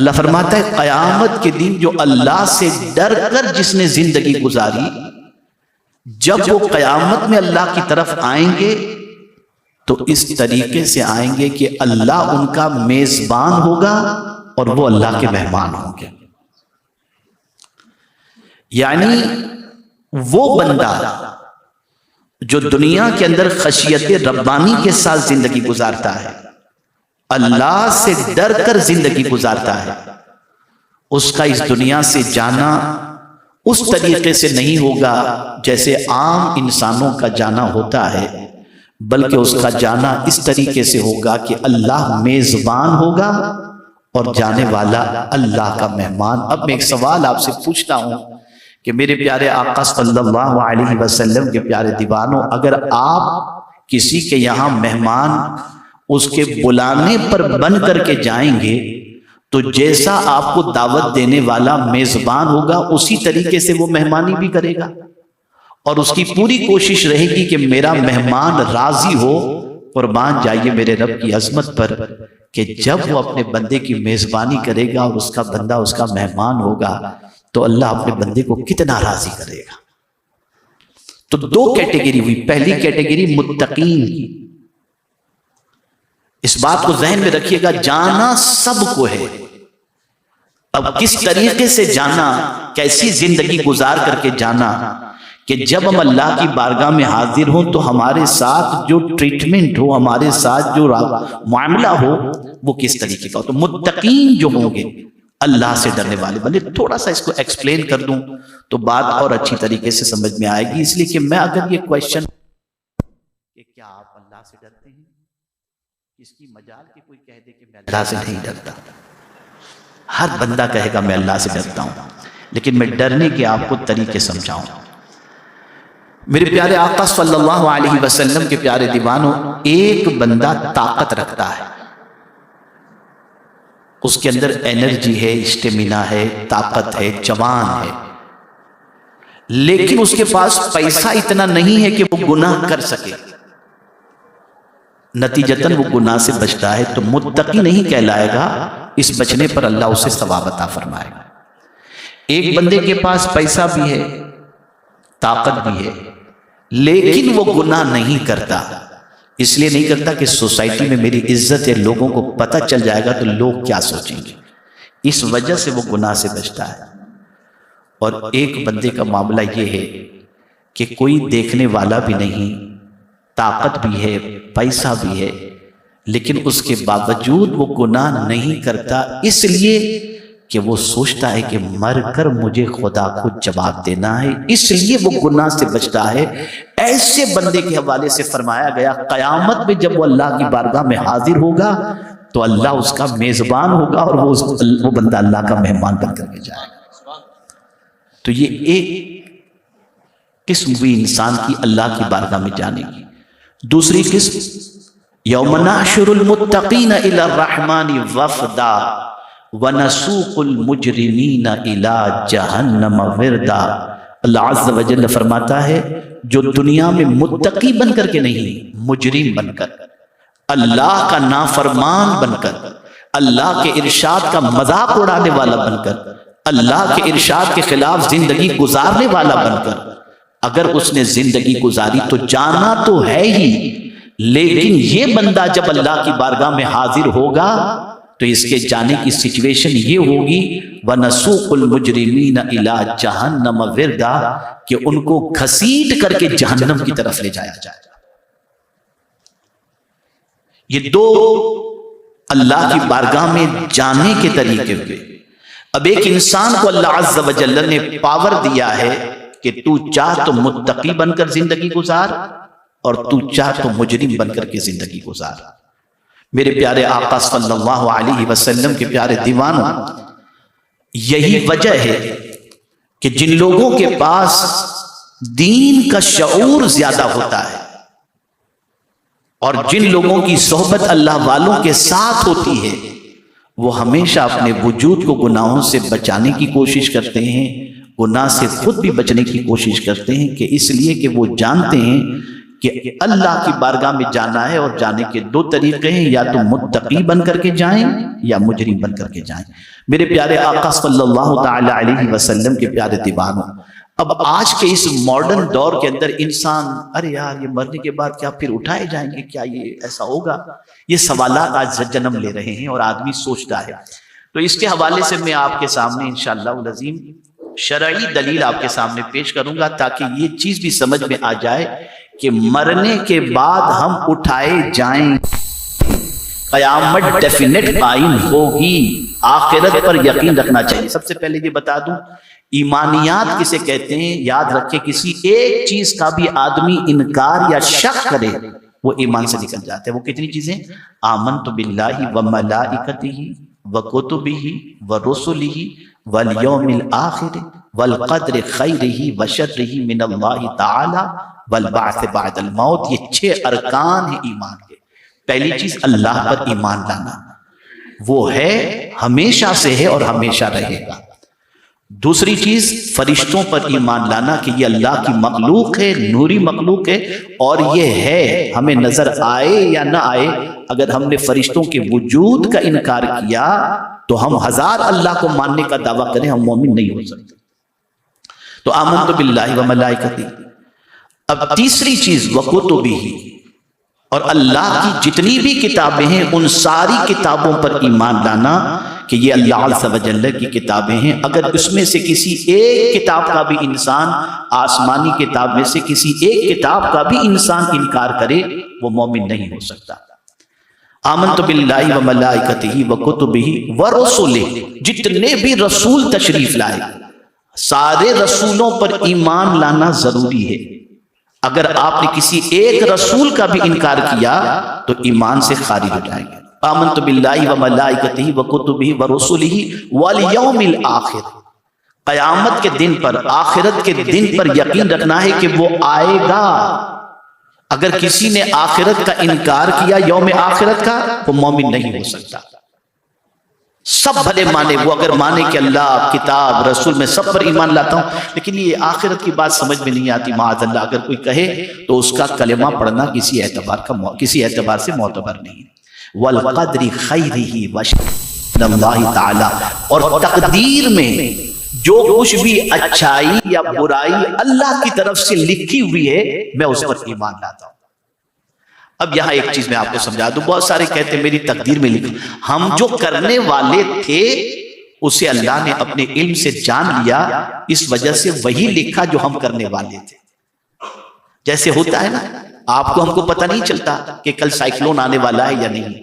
اللہ فرماتا ہے قیامت کے دن جو اللہ سے ڈر کر جس نے زندگی گزاری، جب وہ قیامت میں اللہ کی طرف آئیں گے تو اس طریقے سے آئیں گے کہ اللہ ان کا میزبان ہوگا اور وہ اللہ کے مہمان ہوں گے۔ یعنی وہ بندہ جو دنیا کے اندر خشیت ربانی کے ساتھ زندگی گزارتا ہے، اللہ سے ڈر کر زندگی گزارتا ہے، اس کا اس دنیا سے جانا اس طریقے سے نہیں ہوگا جیسے عام انسانوں کا جانا ہوتا ہے، بلکہ اس کا جانا اس طریقے سے ہوگا کہ اللہ میزبان ہوگا اور جانے والا اللہ کا مہمان۔ اب میں ایک سوال آپ سے پوچھتا ہوں کہ میرے پیارے آقا صلی اللہ علیہ وسلم کے پیارے دیوانوں، اگر آپ کسی کے یہاں مہمان اس کے بلانے پر بن کر کے جائیں گے تو جیسا آپ کو دعوت دینے والا میزبان ہوگا اسی طریقے سے وہ مہمانی بھی کرے گا، اور اس کی پوری کوشش رہے گی کہ میرا مہمان راضی ہو۔ قربان جائیے میرے رب کی عظمت پر کہ جب وہ اپنے بندے کی میزبانی کرے گا اور اس کا بندہ اس کا مہمان ہوگا تو اللہ اپنے بندے کو کتنا راضی کرے گا۔ تو دو کیٹیگری ہوئی، پہلی کیٹیگری متقین کی، اس بات کو ذہن میں رکھیے گا، جانا سب کو ہے، اب کس طریقے سے جانا، کیسی زندگی گزار کر کے جانا کہ جب ہم اللہ کی بارگاہ میں حاضر ہوں تو ہمارے ساتھ جو ٹریٹمنٹ ہو، ہمارے ساتھ جو معاملہ ہو وہ کس طریقے کا ہو۔ تو متقین جو ہوں گے، اللہ سے ڈرنے والے بندے، تھوڑا سا اس کو ایکسپلین کر دوں تو بات اور اچھی طریقے سے سمجھ میں آئے گی، اس لیے کہ میں اگر یہ کویشچن کہ کیا آپ اللہ سے ڈرتے ہیں، اس کی مجال کہ کوئی کہہ دے کہ میں اللہ سے نہیں ڈرتا، ہر بندہ کہے گا میں اللہ سے ڈرتا ہوں، لیکن میں ڈرنے کے آپ کو طریقے سمجھاؤں۔ میرے پیارے آقا صلی اللہ علیہ وسلم کے پیارے دیوانوں، ایک بندہ طاقت رکھتا ہے، اس کے اندر انرجی ہے، اسٹیمینا ہے، طاقت ہے، جوان ہے، لیکن اس کے پاس پیسہ اتنا نہیں ہے کہ وہ گناہ کر سکے، نتیجتاً وہ گناہ سے بچتا ہے، تو متقی نہیں کہلائے گا، اس بچنے پر اللہ اسے ثواب عطا فرمائے گا۔ ایک بندے کے پاس پیسہ بھی ہے، طاقت بھی ہے، لیکن وہ گناہ نہیں کرتا، اس لیے نہیں کرتا کہ سوسائٹی میں میری عزت ہے، لوگوں کو پتہ چل جائے گا تو لوگ کیا سوچیں گے، اس وجہ سے وہ گناہ سے بچتا ہے۔ اور ایک بندے کا معاملہ یہ ہے کہ کوئی دیکھنے والا بھی نہیں، طاقت بھی ہے، پیسہ بھی ہے، لیکن اس کے باوجود وہ گناہ نہیں کرتا، اس لیے کہ وہ سوچتا ہے کہ مر کر مجھے خدا کو جواب دینا ہے، اس لیے وہ گناہ سے بچتا ہے۔ ایسے بندے کے حوالے سے فرمایا گیا قیامت میں جب وہ اللہ کی بارگاہ میں حاضر ہوگا تو اللہ اس کا میزبان ہوگا اور وہ بندہ اللہ کا مہمان بن کر کے جائے گا۔ تو یہ ایک قسم ہوئی انسان کی اللہ کی بارگاہ میں جانے کی۔ دوسری قسم، یوم نحشر المتقین الی الرحمن وفدا وَنَسُوقُ الْمُجْرِمِينَ إِلَىٰ جَهَنَّمَ وِرْدًا۔ اللہ عز و جل فرماتا ہے جو دنیا میں متقی بن کر کے نہیں، مجرم بن کر، اللہ کا نافرمان بن کر، اللہ کے ارشاد کا مذاق اڑانے والا بن کر، اللہ کے ارشاد کے خلاف زندگی گزارنے والا بن کر اگر اس نے زندگی گزاری تو جانا تو ہے ہی، لیکن یہ بندہ جب اللہ کی بارگاہ میں حاضر ہوگا تو اس کے جانے کی سچویشن یہ ہوگی وَنَسُوقُ الْمُجْرِمِينَ إِلَىٰ جَهَنَّمَ وِرْدًا، کہ ان کو گھسیٹ کر کے جہنم کی طرف لے جایا جائے گا۔ یہ دو اللہ کی بارگاہ میں جانے کے طریقے ہوئے۔ اب ایک انسان کو اللہ عز و جل نے پاور دیا ہے کہ تو چاہ تو متقی بن کر زندگی گزار اور تو چاہ تو مجرم بن کر کے زندگی گزار۔ میرے پیارے آقا صلی اللہ علیہ وسلم کے پیارے دیوانوں، یہی وجہ ہے کہ جن لوگوں کے پاس دین کا شعور زیادہ ہوتا ہے اور جن لوگوں کی صحبت اللہ والوں کے ساتھ ہوتی ہے، وہ ہمیشہ اپنے وجود کو گناہوں سے بچانے کی کوشش کرتے ہیں، گناہ سے خود بھی بچنے کی کوشش کرتے ہیں، کہ اس لیے کہ وہ جانتے ہیں کہ اللہ کی بارگاہ میں جانا ہے، اور جانے کے دو طریقے ہیں، یا تو متقی بن کر کے جائیں یا مجرم بن کر کے جائیں۔ میرے پیارے آقا صلی اللہ تعالی علیہ وسلم کے پیارے دیوانوں، اب آج کے اس ماڈرن دور کے اندر انسان، ارے یار یہ مرنے کے بعد کیا پھر اٹھائے جائیں گے، کیا یہ ایسا ہوگا، یہ سوالات آج جنم لے رہے ہیں اور آدمی سوچتا ہے۔ تو اس کے حوالے سے میں آپ کے سامنے انشاءاللہ العظیم شرعی دلیل آپ کے سامنے پیش کروں گا، تاکہ یہ چیز بھی سمجھ میں آ جائے کہ مرنے کے بعد ہم اٹھائے جائیں، قیامت ڈیفینیٹ قائم ہوگی، آخرت پر یقین رکھنا چاہیے۔ سب سے پہلے یہ بتا دوں، ایمانیات کسے کہتے ہیں، یاد رکھے کسی ایک چیز کا بھی آدمی انکار یا شک کرے وہ ایمان سے نکل جاتا ہے۔ وہ کتنی چیزیں؟ آمنت باللہ وملائکتہ وکتبہ ورسلہ والیوم الآخر والقدر خیرہ وشرہ من اللہ تعالی والبعث بعد الموت۔ یہ 6 ارکان ہیں ایمان کے۔ پہلی چیز اللہ پر ایمان لانا، وہ ہے ہمیشہ سے ہے اور ہمیشہ رہے گا۔ دوسری چیز فرشتوں پر ایمان لانا کہ یہ اللہ کی مخلوق ہے، نوری مخلوق ہے، اور یہ ہے، ہمیں نظر آئے یا نہ آئے، اگر ہم نے فرشتوں کے وجود کا انکار کیا تو ہم 1000 اللہ کو ماننے کا دعویٰ کریں، ہم مومن نہیں ہو سکتے۔ تو آمنت باللہ وملائکتہ۔ اب تیسری چیز وکتبہ، اور اللہ کی جتنی بھی کتابیں ہیں ان ساری کتابوں پر ایمان لانا کہ یہ اللہ عز و جل کی کتابیں ہیں۔ اگر اس میں سے کسی ایک کتاب کا بھی انسان، آسمانی کتاب میں سے کسی ایک کتاب کا بھی انسان انکار کرے وہ مومن نہیں ہو سکتا۔ آمنت باللہ وملائکتہ وکتبہ ورسلہ، جتنے بھی رسول تشریف لائے سارے رسولوں پر ایمان لانا ضروری ہے۔ اگر آپ نے کسی ایک رسول کا بھی انکار کیا تو ایمان سے خارج ہو جائیں گے۔ آمنت باللہ وملائکتہ وکتبہ ورسلہ والیوم الآخر، قیامت کے دن پر، آخرت کے دن پر یقین رکھنا ہے کہ وہ آئے گا۔ اگر کسی نے آخرت کا انکار کیا، یوم آخرت کا، وہ مومن نہیں ہو سکتا۔ سب بھلے مانے، وہ اگر مانے کہ اللہ، کتاب، رسول، میں سب پر ایمان لاتا ہوں، لیکن یہ آخرت کی بات سمجھ میں نہیں آتی، معاذ اللہ اگر کوئی کہے تو اس کا کلمہ پڑھنا کسی اعتبار سے معتبر نہیں ہے۔ وَالْقَدْرِ خَيْرِهِ وَشَرِّهِ اللہ تعالی، اور تقدیر میں جو کچھ بھی اچھائی یا برائی اللہ کی طرف سے لکھی ہوئی ہے میں اس پر ایمان لاتا ہوں۔ اب یہاں ایک چیز میں آپ کو سمجھا دوں، بہت سارے کہتے ہیں میری تقدیر میں لکھا، ہم جو کرنے والے تھے اسے اللہ نے اپنے علم سے جان لیا، اس وجہ سے وہی لکھا جو ہم کرنے والے تھے۔ جیسے ہوتا ہے نا، آپ کو ہم کو پتہ نہیں چلتا کہ کل سائیکلون آنے والا ہے یا نہیں،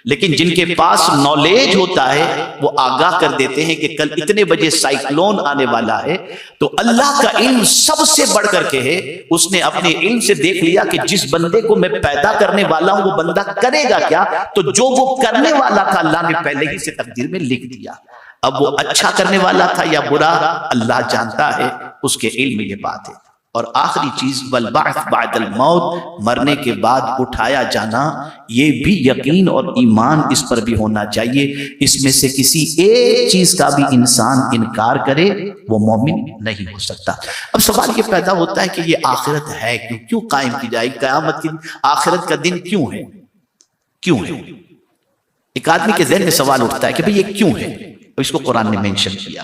لیکن جن کے پاس نالج ہوتا ہے وہ آگاہ کر دیتے ہیں کہ کل اتنے بجے سائیکلون آنے والا ہے۔ تو اللہ کا علم سب سے بڑھ کر کے ہے، اس نے اپنے علم سے دیکھ لیا کہ جس بندے کو میں پیدا کرنے والا ہوں وہ بندہ کرے گا کیا، تو جو وہ کرنے والا تھا اللہ نے پہلے ہی سے تقدیر میں لکھ دیا۔ اب وہ اچھا کرنے والا تھا یا برا اللہ جانتا ہے، اس کے علم میں یہ بات ہے۔ اور آخری چیز والبعث بعد الموت، مرنے کے بعد اٹھایا جانا، یہ بھی یقین اور ایمان اس پر بھی ہونا چاہیے۔ اس میں سے کسی ایک چیز کا بھی انسان انکار کرے وہ مومن نہیں ہو سکتا۔ اب سوال یہ پیدا ہوتا ہے کہ یہ آخرت ہے کیوں قائم کی جائے، قیامت کی آخرت کا دن کیوں ہے؟ ایک آدمی کے ذہن میں سوال اٹھتا ہے کہ بھئی یہ کیوں ہے، اس کو قرآن نے مینشن کیا۔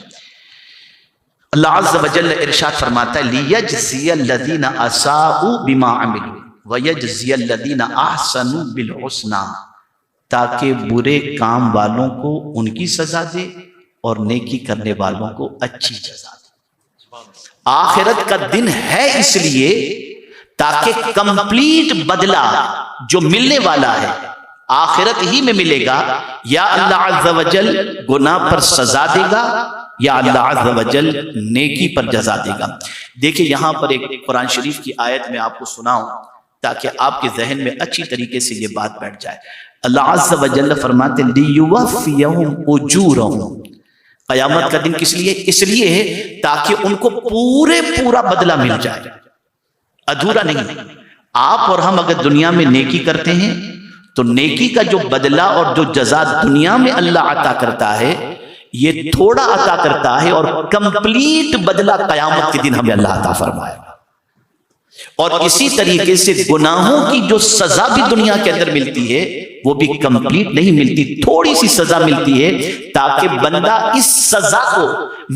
اللہ عز و جل ارشاد فرماتا ہے لِيَجْزِيَ الَّذِينَ أَسَاءُوا بِمَا عَمِلُوا وَيَجْزِيَ الَّذِينَ أَحْسَنُوا بِالْحُسْنَى، تاکہ برے کام والوں کو ان کی سزا دے اور نیکی کرنے والوں کو اچھی سزا دے۔ آخرت کا دن ہے اس لیے تاکہ کمپلیٹ بدلہ جو ملنے والا ہے آخرت ہی میں ملے گا، یا اللہ عز و جل گناہ پر سزا دے گا یا اللہ عز و جل نیکی پر جزا دے گا۔ دیکھیں یہاں پر ایک قرآن شریف کی آیت میں آپ کو سناؤں تاکہ آپ کے ذہن میں اچھی طریقے سے یہ بات بیٹھ جائے۔ اللہ عز و جل فرماتے لِيُوَفِّيَهُمْ أُجُورَهُمْ، قیامت کا دن کس لیے؟ اس لیے ہے تاکہ ان کو پورا بدلہ مل جائے، ادھورا نہیں۔ آپ اور ہم اگر دنیا میں نیکی کرتے ہیں تو نیکی کا جو بدلہ اور جو جزا دنیا میں اللہ عطا کرتا ہے یہ تھوڑا عطا کرتا ہے، اور کمپلیٹ بدلہ قیامت کے دن ہمیں اللہ عطا فرمائے گا۔ اور اسی طریقے سے گناہوں کی جو سزا بھی دنیا کے اندر ملتی ہے وہ بھی کمپلیٹ نہیں ملتی، تھوڑی سی سزا ملتی ہے تاکہ بندہ اس سزا کو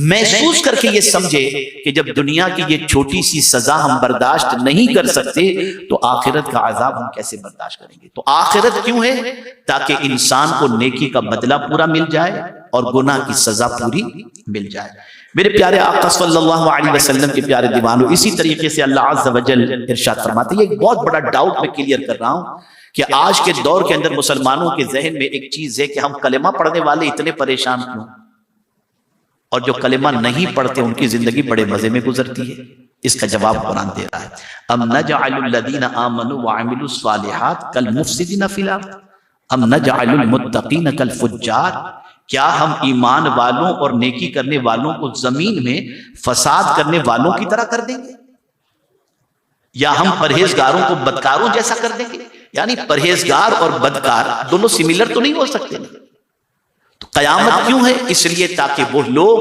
محسوس کر کے یہ سمجھے کہ جب دنیا کی یہ چھوٹی سی سزا ہم برداشت نہیں کر سکتے تو آخرت کا عذاب ہم کیسے برداشت کریں گے۔ تو آخرت کیوں ہے؟ تاکہ انسان کو نیکی کا بدلہ پورا مل جائے اور گناہ کی سزا پوری مل جائے۔ میرے پیارے آقا صلی اللہ علیہ وسلم کے پیارے دیوانوں، اسی طریقے سے اللہ عز و جل ارشاد فرماتے ہیں، یہ ایک بہت بڑا ڈاؤٹ میں کلیئر کر رہا ہوں کہ آج کے دور کے اندر مسلمانوں کے ذہن میں ایک چیز ہے کہ ہم کلمہ پڑھنے والے اتنے پریشان کیوں، اور جو کلمہ نہیں پڑھتے ان کی زندگی بڑے مزے میں گزرتی ہے۔ اس کا جواب قرآن دے رہا ہے، ام نجعل الذین آمنوا وعملوا الصالحات کالمفسدین فی الارض ام نجعل المتقین کالفجار، کیا ہم ایمان والوں اور نیکی کرنے والوں کو زمین میں فساد کرنے والوں کی طرح کر دیں گے، یا ہم پرہیزگاروں کو بدکاروں جیسا کر دیں گے؟ یعنی پرہیزگار اور بدکار دونوں سملر تو نہیں ہو سکتے نا۔ تو قیامت کیوں ہے؟ اس لیے تاکہ وہ لوگ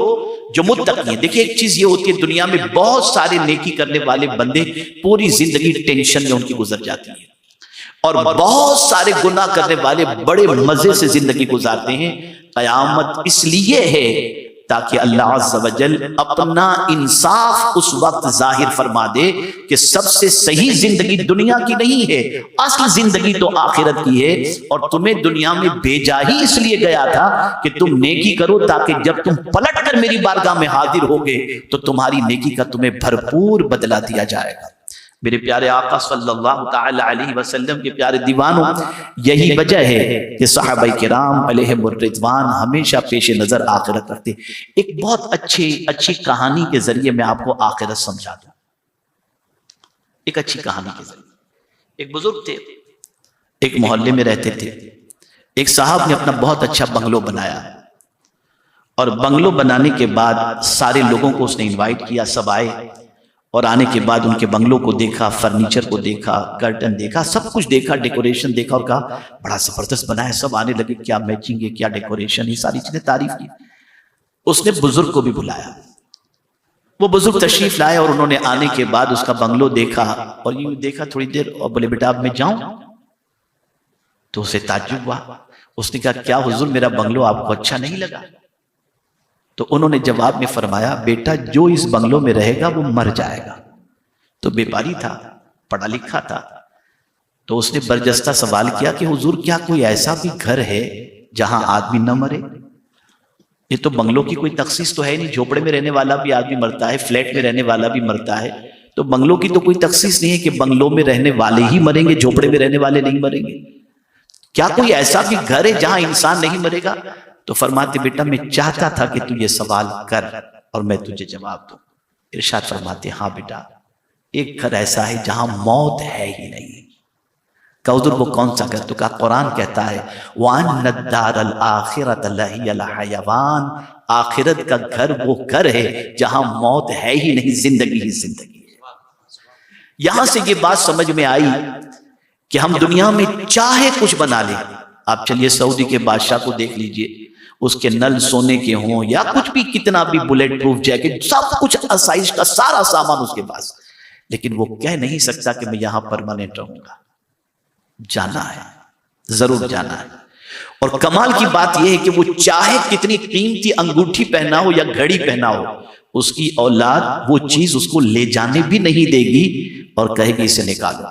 جو متقی ہیں، دیکھیں ایک چیز یہ ہوتی ہے دنیا میں بہت سارے نیکی کرنے والے بندے پوری زندگی ٹینشن میں ان کی گزر جاتی ہے، اور بہت سارے گناہ کرنے والے بڑے مزے سے زندگی گزارتے ہیں۔ قیامت اس لیے ہے تاکہ اللہ عز و جل اپنا انصاف اس وقت ظاہر فرما دے کہ سب سے صحیح زندگی دنیا کی نہیں ہے، اصل زندگی تو آخرت کی ہے، اور تمہیں دنیا میں بھیجا ہی اس لیے گیا تھا کہ تم نیکی کرو تاکہ جب تم پلٹ کر میری بارگاہ میں حاضر ہوگے تو تمہاری نیکی کا تمہیں بھرپور بدلہ دیا جائے گا۔ میرے پیارے آقا صلی اللہ تعالی علیہ وسلم کے پیارے دیوانوں، یہی وجہ ہے کہ صحابہ کرام علیہم الرضوان ہمیشہ پیش نظر آخرت رکھتے۔ ایک بہت اچھی کہانی کے ذریعے میں آپ کو آخرت سمجھا دوں۔ ایک اچھی کہانی کے ذریعے، ایک بزرگ تھے، ایک محلے میں رہتے تھے، ایک صاحب نے اپنا بہت اچھا بنگلو بنایا، اور بنگلو بنانے کے بعد سارے لوگوں کو اس نے انوائٹ کیا، سب آئے، اور آنے کے بعد ان کے بنگلوں کو دیکھا، فرنیچر کو دیکھا، کرٹن دیکھا، سب کچھ دیکھا، ڈیکوریشن دیکھا، اور کہا بڑا زبردست بنا ہے۔ سب آنے لگے، کیا میچنگ ہے، کیا ڈیکوریشن، یہ ساری چیزیں تعریف کی۔ اس نے بزرگ کو بھی بلایا، وہ بزرگ تشریف لائے، اور انہوں نے آنے کے بعد اس کا بنگلو دیکھا، اور یوں دیکھا تھوڑی دیر، اور بولے بیٹا اب میں جاؤں؟ تو اسے تعجب ہوا۔ اس نے کہا کیا حضور میرا بنگلو آپ کو اچھا نہیں لگا؟ تو انہوں نے جواب میں فرمایا بیٹا جو اس بنگلو میں رہے گا وہ مر جائے گا۔ تو بیپاری تھا، پڑھا لکھا تھا، تو اس نے برجستہ سوال کیا کہ حضور کیا کوئی ایسا بھی گھر ہے جہاں آدمی نہ مرے؟ یہ تو بنگلوں کی کوئی تخصیص تو ہے نہیں، جھوپڑے میں رہنے والا بھی آدمی مرتا ہے، فلیٹ میں رہنے والا بھی مرتا ہے، تو بنگلوں کی تو کوئی تخصیص نہیں ہے کہ بنگلوں میں رہنے والے ہی مریں گے، جھوپڑے میں رہنے والے نہیں مریں گے۔ کیا کوئی ایسا بھی گھر ہے جہاں انسان نہیں مرے گا؟ تو فرماتے بیٹا میں چاہتا تھا کہ تو یہ سوال کر اور میں تجھے جواب دوں۔ ارشاد فرماتے ہاں بیٹا ایک گھر ایسا ہے جہاں موت ہے ہی نہیں۔ کہ حضور وہ کون سا گھر؟ تو کہا قرآن کہتا ہے وَأَنَّ الدَّارَ الْآخِرَةَ لَهِيَ الْحَيَوَانُ، آخرت کا گھر وہ گھر ہے جہاں موت ہے ہی نہیں، زندگی ہی زندگی ہے۔ یہاں سے یہ بات سمجھ میں آئی کہ ہم دنیا میں چاہے کچھ بنا لیں، آپ چلیے سعودی کے بادشاہ کو دیکھ لیجئے، اس کے نل سونے کے ہوں یا کچھ بھی، کتنا بھی بلیٹ پروف جیکٹ، سب کچھ آسائش کا سارا سامان اس کے پاس، لیکن وہ کہہ نہیں سکتا کہ میں یہاں پرماننٹ رہوں گا۔ جانا ہے، ضرور جانا ہے۔ اور کمال کی بات یہ ہے کہ وہ چاہے کتنی قیمتی انگوٹھی پہنا ہو یا گھڑی پہنا ہو، اس کی اولاد وہ چیز اس کو لے جانے بھی نہیں دے گی اور کہے گی اسے نکالو،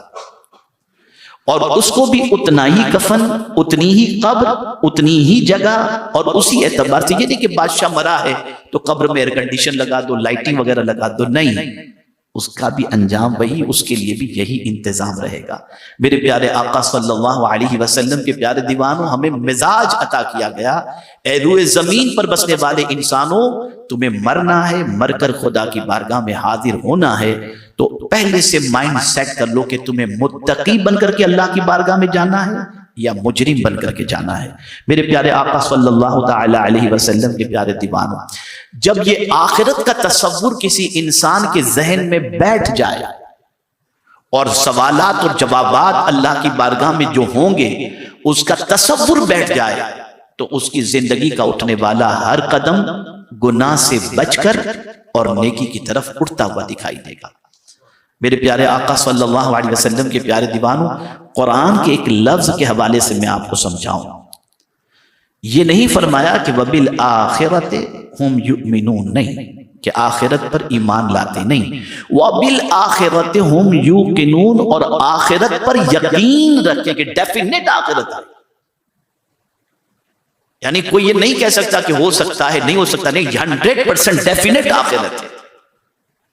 اور اس کو بھی اتنا ہی کفن، اتنی ہی قبر، اتنی ہی جگہ، اور اسی اعتبار سے یہ نہیں کہ بادشاہ مرا ہے تو قبر میں ایئر کنڈیشن لگا دو، لائٹنگ وغیرہ لگا دو، نہیں، اس کا بھی انجام وہی، اس کے لیے بھی یہی انتظام رہے گا۔ میرے پیارے آقا صلی اللہ علیہ وسلم کے پیارے دیوانوں، ہمیں مزاج عطا کیا گیا، اے روئے زمین پر بسنے والے انسانوں، تمہیں مرنا ہے، مر کر خدا کی بارگاہ میں حاضر ہونا ہے، تو پہلے سے مائنڈ سیٹ کر لو کہ تمہیں متقی بن کر کے اللہ کی بارگاہ میں جانا ہے یا مجرم بن کر کے جانا ہے۔ میرے پیارے آقا صلی اللہ تعالی علیہ وسلم کے پیارے دیوانوں، جب یہ آخرت کا تصور کسی انسان کے ذہن میں بیٹھ جائے اور سوالات اور جوابات اللہ کی بارگاہ میں جو ہوں گے اس کا تصور بیٹھ جائے، تو اس کی زندگی کا اٹھنے والا ہر قدم گناہ سے بچ کر اور نیکی کی طرف اٹھتا ہوا دکھائی دے گا۔ میرے پیارے آقا صلی اللہ علیہ وسلم کے پیارے دیوانوں، قرآن کے ایک لفظ کے حوالے سے میں آپ کو سمجھاؤں. یہ نہیں فرمایا کہ وَبِالْآخِرَةِ هُمْ يُؤْمِنُونَ، نہیں کہ آخرت پر ایمان لاتے، نہیں، وَبِالْآخِرَةِ هُمْ يُوقِنُونَ، اور آخرت پر یقین رکھیں کہ ڈیفینیٹ آخرت ہے. یعنی کوئی یہ نہیں کہہ سکتا کہ ہو سکتا ہے، نہیں ہو سکتا، نہیں، 100% ڈیفینیٹ آخرت ہے.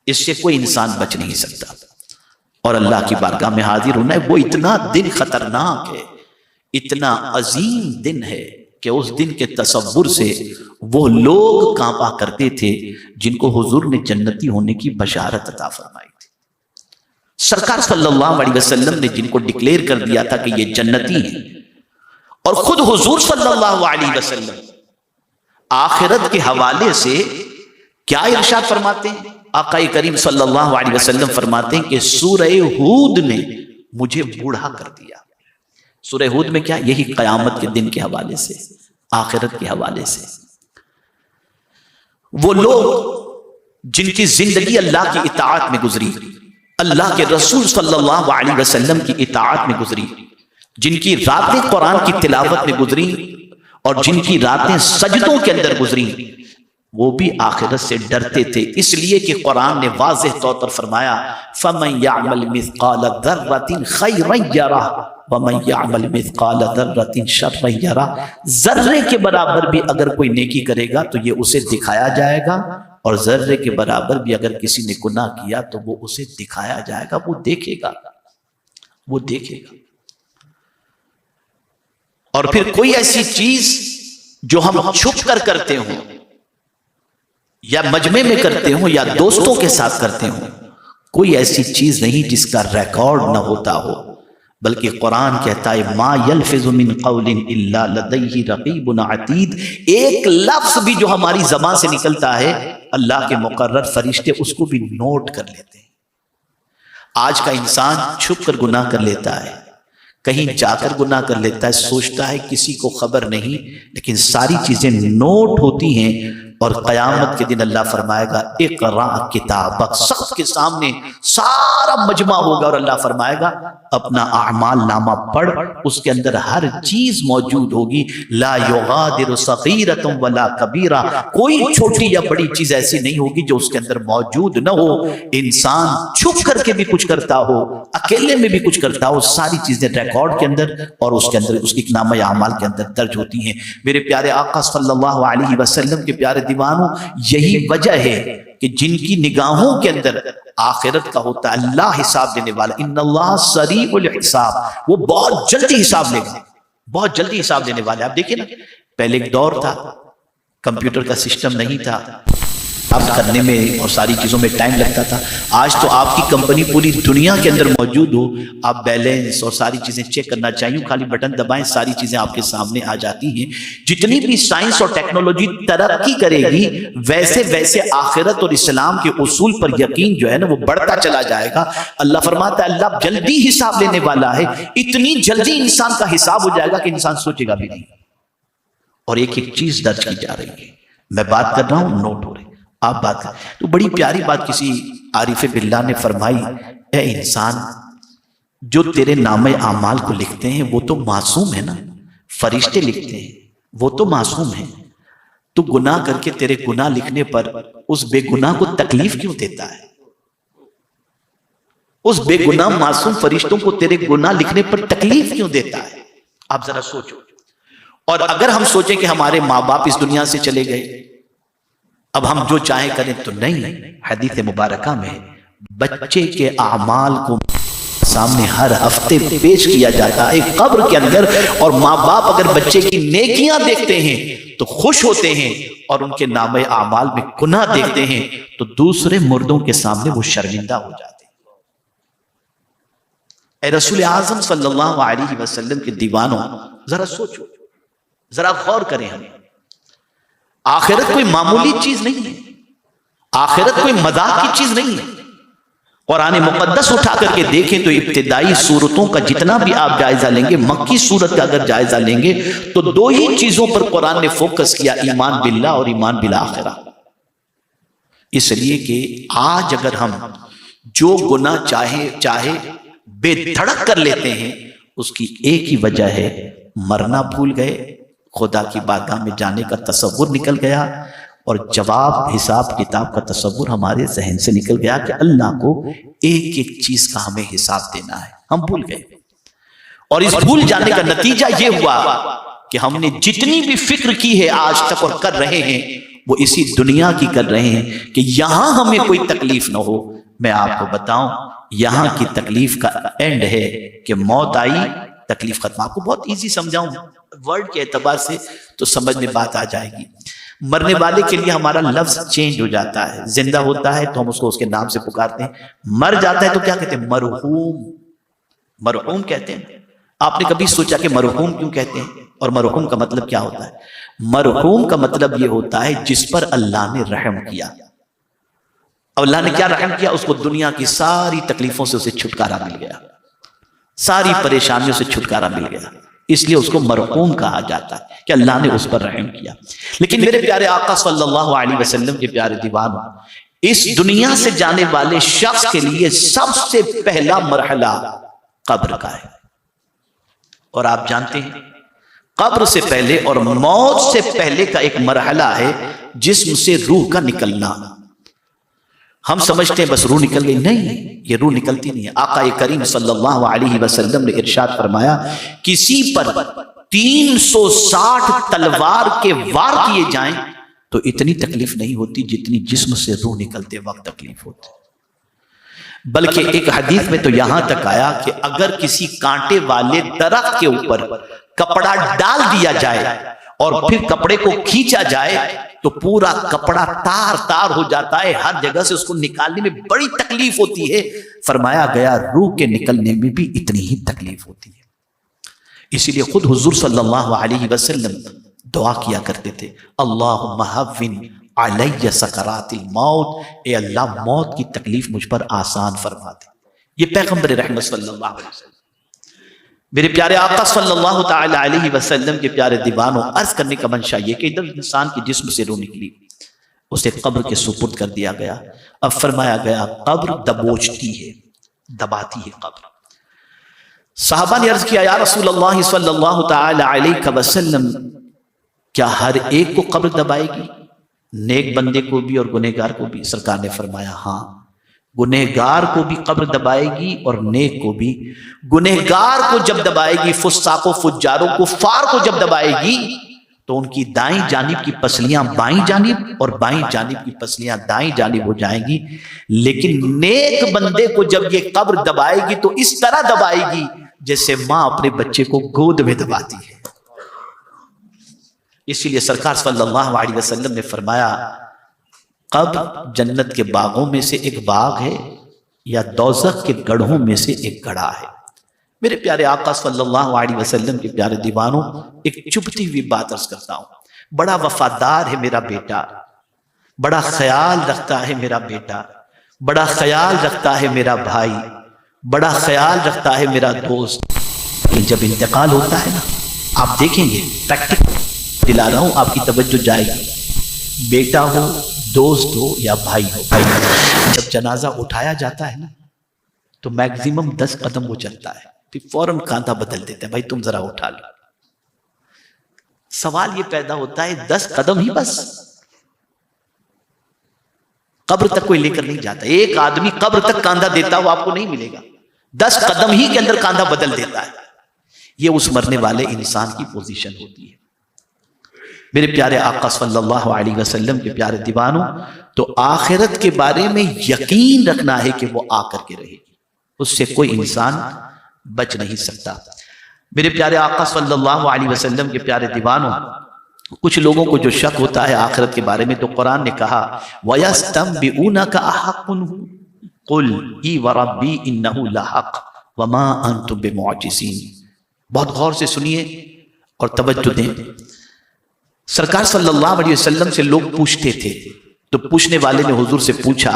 اس سے کوئی انسان بچ نہیں سکتا. اور اللہ کی بارگاہ میں حاضر ہونا ہے، وہ اتنا دن خطرناک ہے، اتنا عظیم دن ہے کہ اس دن کے تصور سے وہ لوگ کانپا کرتے تھے جن کو حضور نے جنتی ہونے کی بشارت عطا فرمائی تھی. سرکار صلی اللہ علیہ وسلم نے جن کو ڈکلیئر کر دیا تھا کہ یہ جنتی ہیں، اور خود حضور صلی اللہ علیہ وسلم آخرت کے حوالے سے کیا ارشاد فرماتے ہیں؟ آقا کریم صلی اللہ علیہ وسلم فرماتے ہیں کہ سورہ ہود نے مجھے بوڑھا کر دیا. سورہ ہود میں کیا؟ یہی قیامت کے دن کے حوالے سے، آخرت کے حوالے سے. وہ لوگ جن کی زندگی اللہ کی اطاعت میں گزری، اللہ کے رسول صلی اللہ علیہ وسلم کی اطاعت میں گزری، جن کی راتیں قرآن کی تلاوت میں گزری اور جن کی راتیں سجدوں کے اندر گزری، وہ بھی آخرت سے ڈرتے تھے. اس لیے کہ قرآن نے واضح طور پر فرمایا فَمَن يَعْمَلْ مِثْقَالَ ذَرَّةٍ خَيْرًا يَرَهُ وَمَن يَعْمَلْ مِثْقَالَ ذَرَّةٍ شَرًّا يَرَهُ. ذرے کے برابر بھی اگر کوئی نیکی کرے گا تو یہ اسے دکھایا جائے گا، اور ذرے کے برابر بھی اگر کسی نے گناہ کیا تو وہ اسے دکھایا جائے گا، وہ دیکھے گا، وہ دیکھے گا. اور پھر کوئی ایسی چیز جو ہم چھپ کر کرتے ہوں، یا مجمع میں کرتے ہوں، یا دوستوں کے ساتھ کرتے ہوں، کوئی ایسی چیز نہیں جس کا ریکارڈ نہ ہوتا ہو، بلکہ قرآن کہتا ہے ما یلفظ من قول الا لدیہ رقیب عتید. ایک لفظ بھی جو ہماری زبان سے نکلتا ہے، اللہ کے مقرر فرشتے اس کو بھی نوٹ کر لیتے ہیں. آج کا انسان چھپ کر گناہ کر لیتا ہے، کہیں جا کر گناہ کر لیتا ہے، سوچتا ہے کسی کو خبر نہیں، لیکن ساری چیزیں نوٹ ہوتی ہیں. اور قیامت کے دن اللہ فرمائے گا اقرا کتابک، سخت کے سامنے سارا مجمع ہوگا اور اللہ فرمائے گا اپنا اعمال نامہ پڑھ. اس کے اندر ہر چیز موجود ہوگی. لا یغادر صغیرۃ ولا کبیرہ، کوئی چھوٹی یا بڑی چیز ایسی نہیں ہوگی جو اس کے اندر موجود نہ ہو. انسان چھپ کر کے بھی کچھ کرتا ہو، اکیلے میں بھی کچھ کرتا ہو، ساری چیزیں ریکارڈ کے اندر اور اس کے اندر اس کی نامہ اعمال کے اندر درج ہوتی ہیں. میرے پیارے آقا صلی اللہ علیہ وسلم کے پیارے دیوانوں، یہی وجہ ہے کہ جن کی نگاہوں کے اندر آخرت کا ہوتا ہے، اللہ حساب لینے والا، ان اللہ سریع الحساب، وہ بہت جلدی حساب لے گا، بہت جلدی حساب لینے والا. آپ دیکھیں نا، پہلے ایک دور تھا کمپیوٹر کا سسٹم نہیں تھا، آپ کرنے میں اور ساری چیزوں میں ٹائم لگتا تھا. آج تو آپ کی کمپنی پوری دنیا کے اندر موجود ہو، آپ بیلنس اور ساری چیزیں چیک کرنا چاہیے، خالی بٹن دبائیں، ساری چیزیں آپ کے سامنے آ جاتی ہیں. جتنی بھی سائنس اور ٹیکنالوجی ترقی کرے گی، ویسے ویسے آخرت اور اسلام کے اصول پر یقین جو ہے نا وہ بڑھتا چلا جائے گا. اللہ فرماتا ہے اللہ جلدی حساب لینے والا ہے. اتنی جلدی انسان کا حساب ہو جائے گا کہ انسان سوچے گا بھی نہیں. اور ایک ایک چیز درج کی جا رہی ہے. میں بات کر رہا ہوں، نوٹ ہو رہی، آپ بات کریں. تو بڑی پیاری بات کسی عارف باللہ نے فرمائی، اے انسان، جو تیرے نام اعمال کو لکھتے ہیں وہ تو معصوم ہے نا، فرشتے لکھتے ہیں، وہ تو معصوم ہیں. تو گناہ کر کے تیرے گناہ لکھنے پر اس بے گناہ کو تکلیف کیوں دیتا ہے؟ اس بے گناہ معصوم فرشتوں کو تیرے گناہ لکھنے پر تکلیف کیوں دیتا ہے؟ آپ ذرا سوچو. اور اگر ہم سوچیں کہ ہمارے ماں باپ اس دنیا سے چلے گئے، اب ہم جو چاہیں کریں، تو نہیں. حدیث مبارکہ میں بچے کے اعمال کو سامنے ہر ہفتے پیش کیا جاتا ہے قبر کے اندر، اور ماں باپ اگر بچے کی نیکیاں دیکھتے ہیں تو خوش ہوتے ہیں، اور ان کے نام اعمال میں گناہ دیکھتے ہیں تو دوسرے مردوں کے سامنے وہ شرمندہ ہو جاتے ہیں. اے رسول اعظم صلی اللہ علیہ وسلم کے دیوانوں، ذرا سوچو، ذرا غور کریں. ہم آخرت کوئی معمولی چیز نہیں ہے، آخرت کوئی مذاق کی چیز نہیں ہے. قرآن مقدس اٹھا کر کے دیکھیں تو ابتدائی صورتوں کا جتنا بھی آپ جائزہ لیں گے، مکی صورت کا اگر جائزہ لیں گے تو دو ہی چیزوں پر قرآن نے فوکس کیا، ایمان باللہ اور ایمان بالآخرہ. اس لیے کہ آج اگر ہم جو گناہ چاہے بے دھڑک کر لیتے ہیں، اس کی ایک ہی وجہ ہے، مرنا بھول گئے، خدا کی بارگاہ میں جانے کا تصور نکل گیا، اور جواب حساب کتاب کا تصور ہمارے ذہن سے نکل گیا کہ اللہ کو ایک ایک چیز کا ہمیں حساب دینا ہے، ہم بھول گئے۔ اور اس بھول جانے کا نتیجہ یہ ہوا کہ ہم نے جتنی بھی فکر کی ہے آج تک اور کر رہے ہیں، وہ اسی دنیا کی کر رہے ہیں کہ یہاں ہمیں کوئی تکلیف نہ ہو۔ میں آپ کو بتاؤں، یہاں کی تکلیف کا اینڈ ہے کہ موت آئی، تکلیف ختم۔ آپ کو بہت ایزی سمجھاؤں ورڈ کے اعتبار سے تو سمجھ میں بات آ جائے گی۔ مرنے والے کے لیے ہمارا لفظ چینج ہو جاتا ہے، زندہ ہوتا ہے تو ہم اس کو اس کے نام سے پکارتے ہیں، مر جاتا ہے تو کیا کہتے ہیں؟ مرحوم، مرحوم کہتے ہیں۔ آپ نے کبھی سوچا کہ مرحوم کیوں کہتے ہیں اور مرحوم کا مطلب کیا ہوتا ہے؟ مرحوم کا مطلب یہ ہوتا ہے جس پر اللہ نے رحم کیا۔ اللہ نے کیا رحم کیا؟ اس کو دنیا کی ساری تکلیفوں سے اسے چھٹکارا مل گیا، ساری پریشانیوں سے چھٹکارا مل گیا، اس لیے اس کو مرحوم کہا جاتا ہے کہ اللہ نے اس پر رحم کیا۔ لیکن میرے پیارے آقا صلی اللہ علیہ وسلم کے پیارے دیوانوں، اس دنیا سے جانے والے شخص کے لیے سب سے پہلا مرحلہ قبر کا ہے، اور آپ جانتے ہیں قبر سے پہلے اور موت سے پہلے کا ایک مرحلہ ہے جسم سے روح کا نکلنا۔ ہم سمجھتے ہیں بس روح نکل گئی، نہیں، یہ روح نکلتی نہیں ہے۔ آقا کریم صلی اللہ علیہ وسلم نے ارشاد فرمایا، کسی پر 360 تلوار کے وار کیے جائیں تو اتنی تکلیف نہیں ہوتی جتنی جسم سے روح نکلتے وقت تکلیف ہوتی۔ بلکہ ایک حدیث میں تو یہاں تک آیا کہ اگر کسی کانٹے والے درخت کے اوپر کپڑا ڈال دیا جائے اور پھر کپڑے کو کھینچا جائے تو پورا کپڑا تار تار ہو جاتا ہے، ہر جگہ سے اس کو نکالنے میں بڑی تکلیف ہوتی ہے۔ فرمایا گیا روح کے نکلنے میں بھی اتنی ہی تکلیف ہوتی ہے۔ اسی لیے خود حضور صلی اللہ علیہ وسلم دعا کیا کرتے تھے، اللہم ہون علی سکرات الموت، اے اللہ موت کی تکلیف مجھ پر آسان فرما دے۔ یہ پیغمبر رحمت صلی اللہ علیہ وسلم، میرے پیارے آقا صلی اللہ تعالی علیہ وسلم کے پیارے دیوانوں، عرض کرنے کا منشا یہ کہ ادھر انسان کی جسم سے روح نکلی، اسے قبر کے سپرد کر دیا گیا۔ اب فرمایا گیا قبر دبوچتی ہے، دباتی ہے قبر۔ صحابہ نے عرض کیا یا رسول اللہ صلی اللہ تعالی علیہ وسلم، کیا ہر ایک کو قبر دبائے گی، نیک بندے کو بھی اور گنہگار کو بھی؟ سرکار نے فرمایا ہاں، گنہگار کو بھی قبر دبائے گی اور نیک کو بھی۔ گنہگار کو جب دبائے گی، فساق و فجار و کفار کو جب دبائے گی تو ان کی دائیں جانب کی پسلیاں بائیں جانب اور بائیں جانب کی پسلیاں دائیں جانب ہو جائیں گی۔ لیکن نیک بندے کو جب یہ قبر دبائے گی تو اس طرح دبائے گی جیسے ماں اپنے بچے کو گود میں دباتی ہے۔ اسی لیے سرکار صلی اللہ علیہ وسلم نے فرمایا قبر جنت کے باغوں میں سے ایک باغ ہے یا دوزخ کے گڑھوں میں سے ایک گڑھا ہے۔ میرے پیارے آقا صلی اللہ علیہ وسلم کے پیارے دیوانوں، ایک چبھتی ہوئی بات عرض کرتا ہوں، بڑا وفادار ہے میرا بیٹا، بڑا خیال رکھتا ہے میرا بیٹا، بڑا خیال رکھتا ہے میرا بھائی، بڑا خیال رکھتا ہے میرا دوست۔ جب انتقال ہوتا ہے نا، آپ دیکھیں گے، پریکٹیکل دلا رہا ہوں، آپ کی توجہ جائے گی، بیٹا ہو، دوست ہو یا بھائی ہو، جب جنازہ اٹھایا جاتا ہے نا تو میکزیمم 10 قدم وہ چلتا ہے، پھر فوراً کاندھا بدل دیتے ہیں، بھائی تم ذرا اٹھا لو۔ سوال یہ پیدا ہوتا ہے 10 قدم ہی بس، قبر تک کوئی لے کر نہیں جاتا۔ ایک آدمی قبر تک کاندھا دیتا ہوا آپ کو نہیں ملے گا، 10 قدم ہی کے اندر کاندھا بدل دیتا ہے۔ یہ اس مرنے والے انسان کی پوزیشن ہوتی ہے۔ میرے پیارے آقا صلی اللہ علیہ وسلم کے پیارے دیوانوں، تو آخرت کے بارے میں یقین رکھنا ہے کہ وہ آ کر کے رہے گی، اس سے کوئی انسان بچ نہیں سکتا۔ میرے پیارے آقا صلی اللہ علیہ وسلم کے پیارے دیوانوں، کچھ لوگوں کو جو شک ہوتا ہے آخرت کے بارے میں، تو قرآن نے کہا وَيَسْتَنْبِئُونَكَ أَحَقٌ قُلْ اِي وَرَبِّي إِنَّهُ لَحَقٌ وَمَا أَنْتُمْ بِمُعْجِزِينَ۔ بہت غور سے سنیے اور توجہ دیں۔ سرکار صلی اللہ علیہ وسلم سے لوگ پوچھتے تھے، تو پوچھنے والے نے حضور سے پوچھا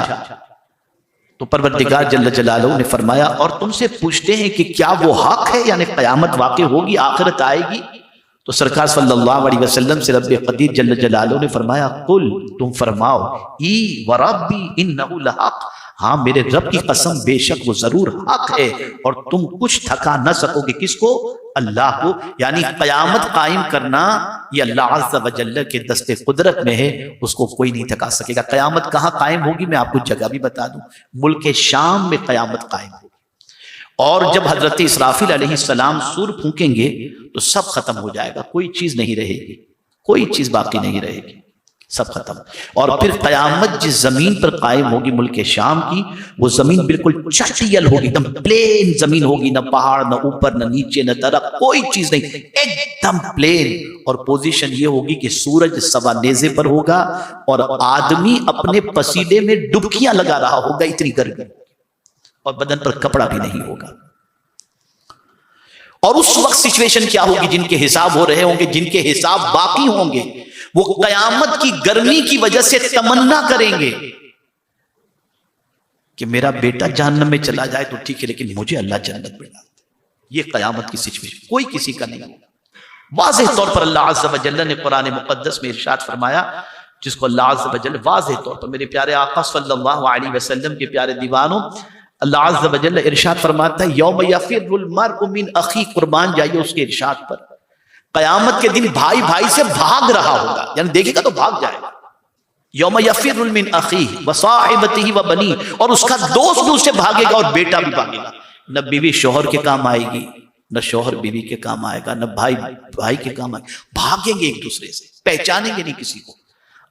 تو پروردگار جل جلالہ نے فرمایا اور تم سے پوچھتے ہیں کہ کیا وہ حق ہے، یعنی قیامت واقع ہوگی، آخرت آئے گی؟ تو سرکار صلی اللہ علیہ وسلم سے رب قدیر جل جلالہ نے فرمایا قل، تم فرماؤ، ای وربی انہ لحق، ہاں میرے رب کی قسم بے شک وہ ضرور حق ہے اور تم کچھ تھکا نہ سکو گے. کس کو؟ اللہ کو. یعنی قیامت قائم کرنا یہ اللہ عز و جل کے دست قدرت میں ہے، اس کو کوئی نہیں تھکا سکے گا. قیامت کہاں قائم ہوگی میں آپ کو جگہ بھی بتا دوں، ملک شام میں قیامت قائم ہوگی. اور جب حضرت اسرافیل علیہ السلام سور پھونکیں گے تو سب ختم ہو جائے گا، کوئی چیز نہیں رہے گی، کوئی چیز باقی نہیں رہے گی، سب ختم. اور پھر قیامت جس زمین پر قائم ہوگی ملک شام کی، وہ زمین بالکل چٹیل ہوگی، ایک دم پلین زمین ہوگی، نہ پہاڑ نہ اوپر نہ نیچے نہ درخت، کوئی چیز نہیں، ایک دم پلین. اور پوزیشن یہ ہوگی کہ سورج سوا نیزے پر ہوگا اور آدمی اپنے پسینے میں ڈبکیاں لگا رہا ہوگا، اتنی گرمی، اور بدن پر کپڑا بھی نہیں ہوگا. اور اس وقت سچویشن کیا ہوگی؟ جن کے حساب ہو رہے ہوں گے، جن کے حساب باقی ہوں گے، وہ قیامت کی گرمی کی وجہ سے تمنا کریں گے کہ میرا بیٹا جہنم میں چلا جائے تو ٹھیک ہے، لیکن مجھے اللہ جنت میں ڈال دے. یہ قیامت کی سچویشن کوئی کسی کا نہیں ہوگا. واضح طور پر اللہ عز و جل نے قرآن مقدس میں ارشاد فرمایا، جس کو اللہ عز و جل واضح طور پر، میرے پیارے آقا صلی اللہ علیہ وسلم کے پیارے دیوانوں، اللہ عز و جل ارشاد فرماتا ہے یوم یفر المرء من اخی، قربان جائیے اس کے ارشاد پر. قیامت کے دن بھائی بھائی سے بھاگ رہا ہوگا، یعنی دیکھے گا تو بھاگ جائے گا. یوم یفر من اخی وصاحبته وبنی، اور اس کا دوست بھی اس سے بھاگے گا اور بیٹا بھی بھاگے گا. نہ بیوی شوہر کے کام آئے گی، نہ شوہر بیوی کے کام آئے گا، نہ بھائی بھائی کے کام آئے گا. بھاگیں گے ایک دوسرے سے، پہچانیں گے نہیں کسی کو.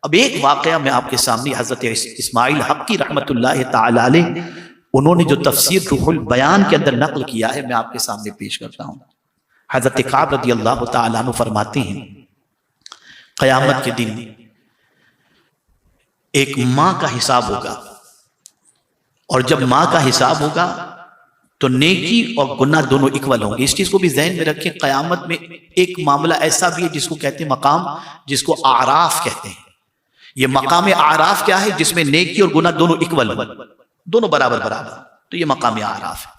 اب ایک واقعہ میں آپ کے سامنے، حضرت اسماعیل حقی رحمت اللہ تعالی علیہ، انہوں نے جو تفسیر روح البیان کے اندر نقل کیا ہے، میں آپ کے سامنے پیش کرتا ہوں. حضرت کعب رضی اللہ تعالیٰ عنہ فرماتے ہیں قیامت کے دن ایک ماں کا حساب ہوگا، اور جب ماں کا حساب ہوگا تو نیکی اور گناہ دونوں اکول ہوں گے. اس چیز کو بھی ذہن میں رکھیں، قیامت میں ایک معاملہ ایسا بھی ہے جس کو کہتے ہیں مقام، جس کو اعراف کہتے ہیں. یہ مقام اعراف کیا ہے؟ جس میں نیکی اور گناہ دونوں اکول ہوں، دونوں برابر برابر، تو یہ مقام اعراف ہے.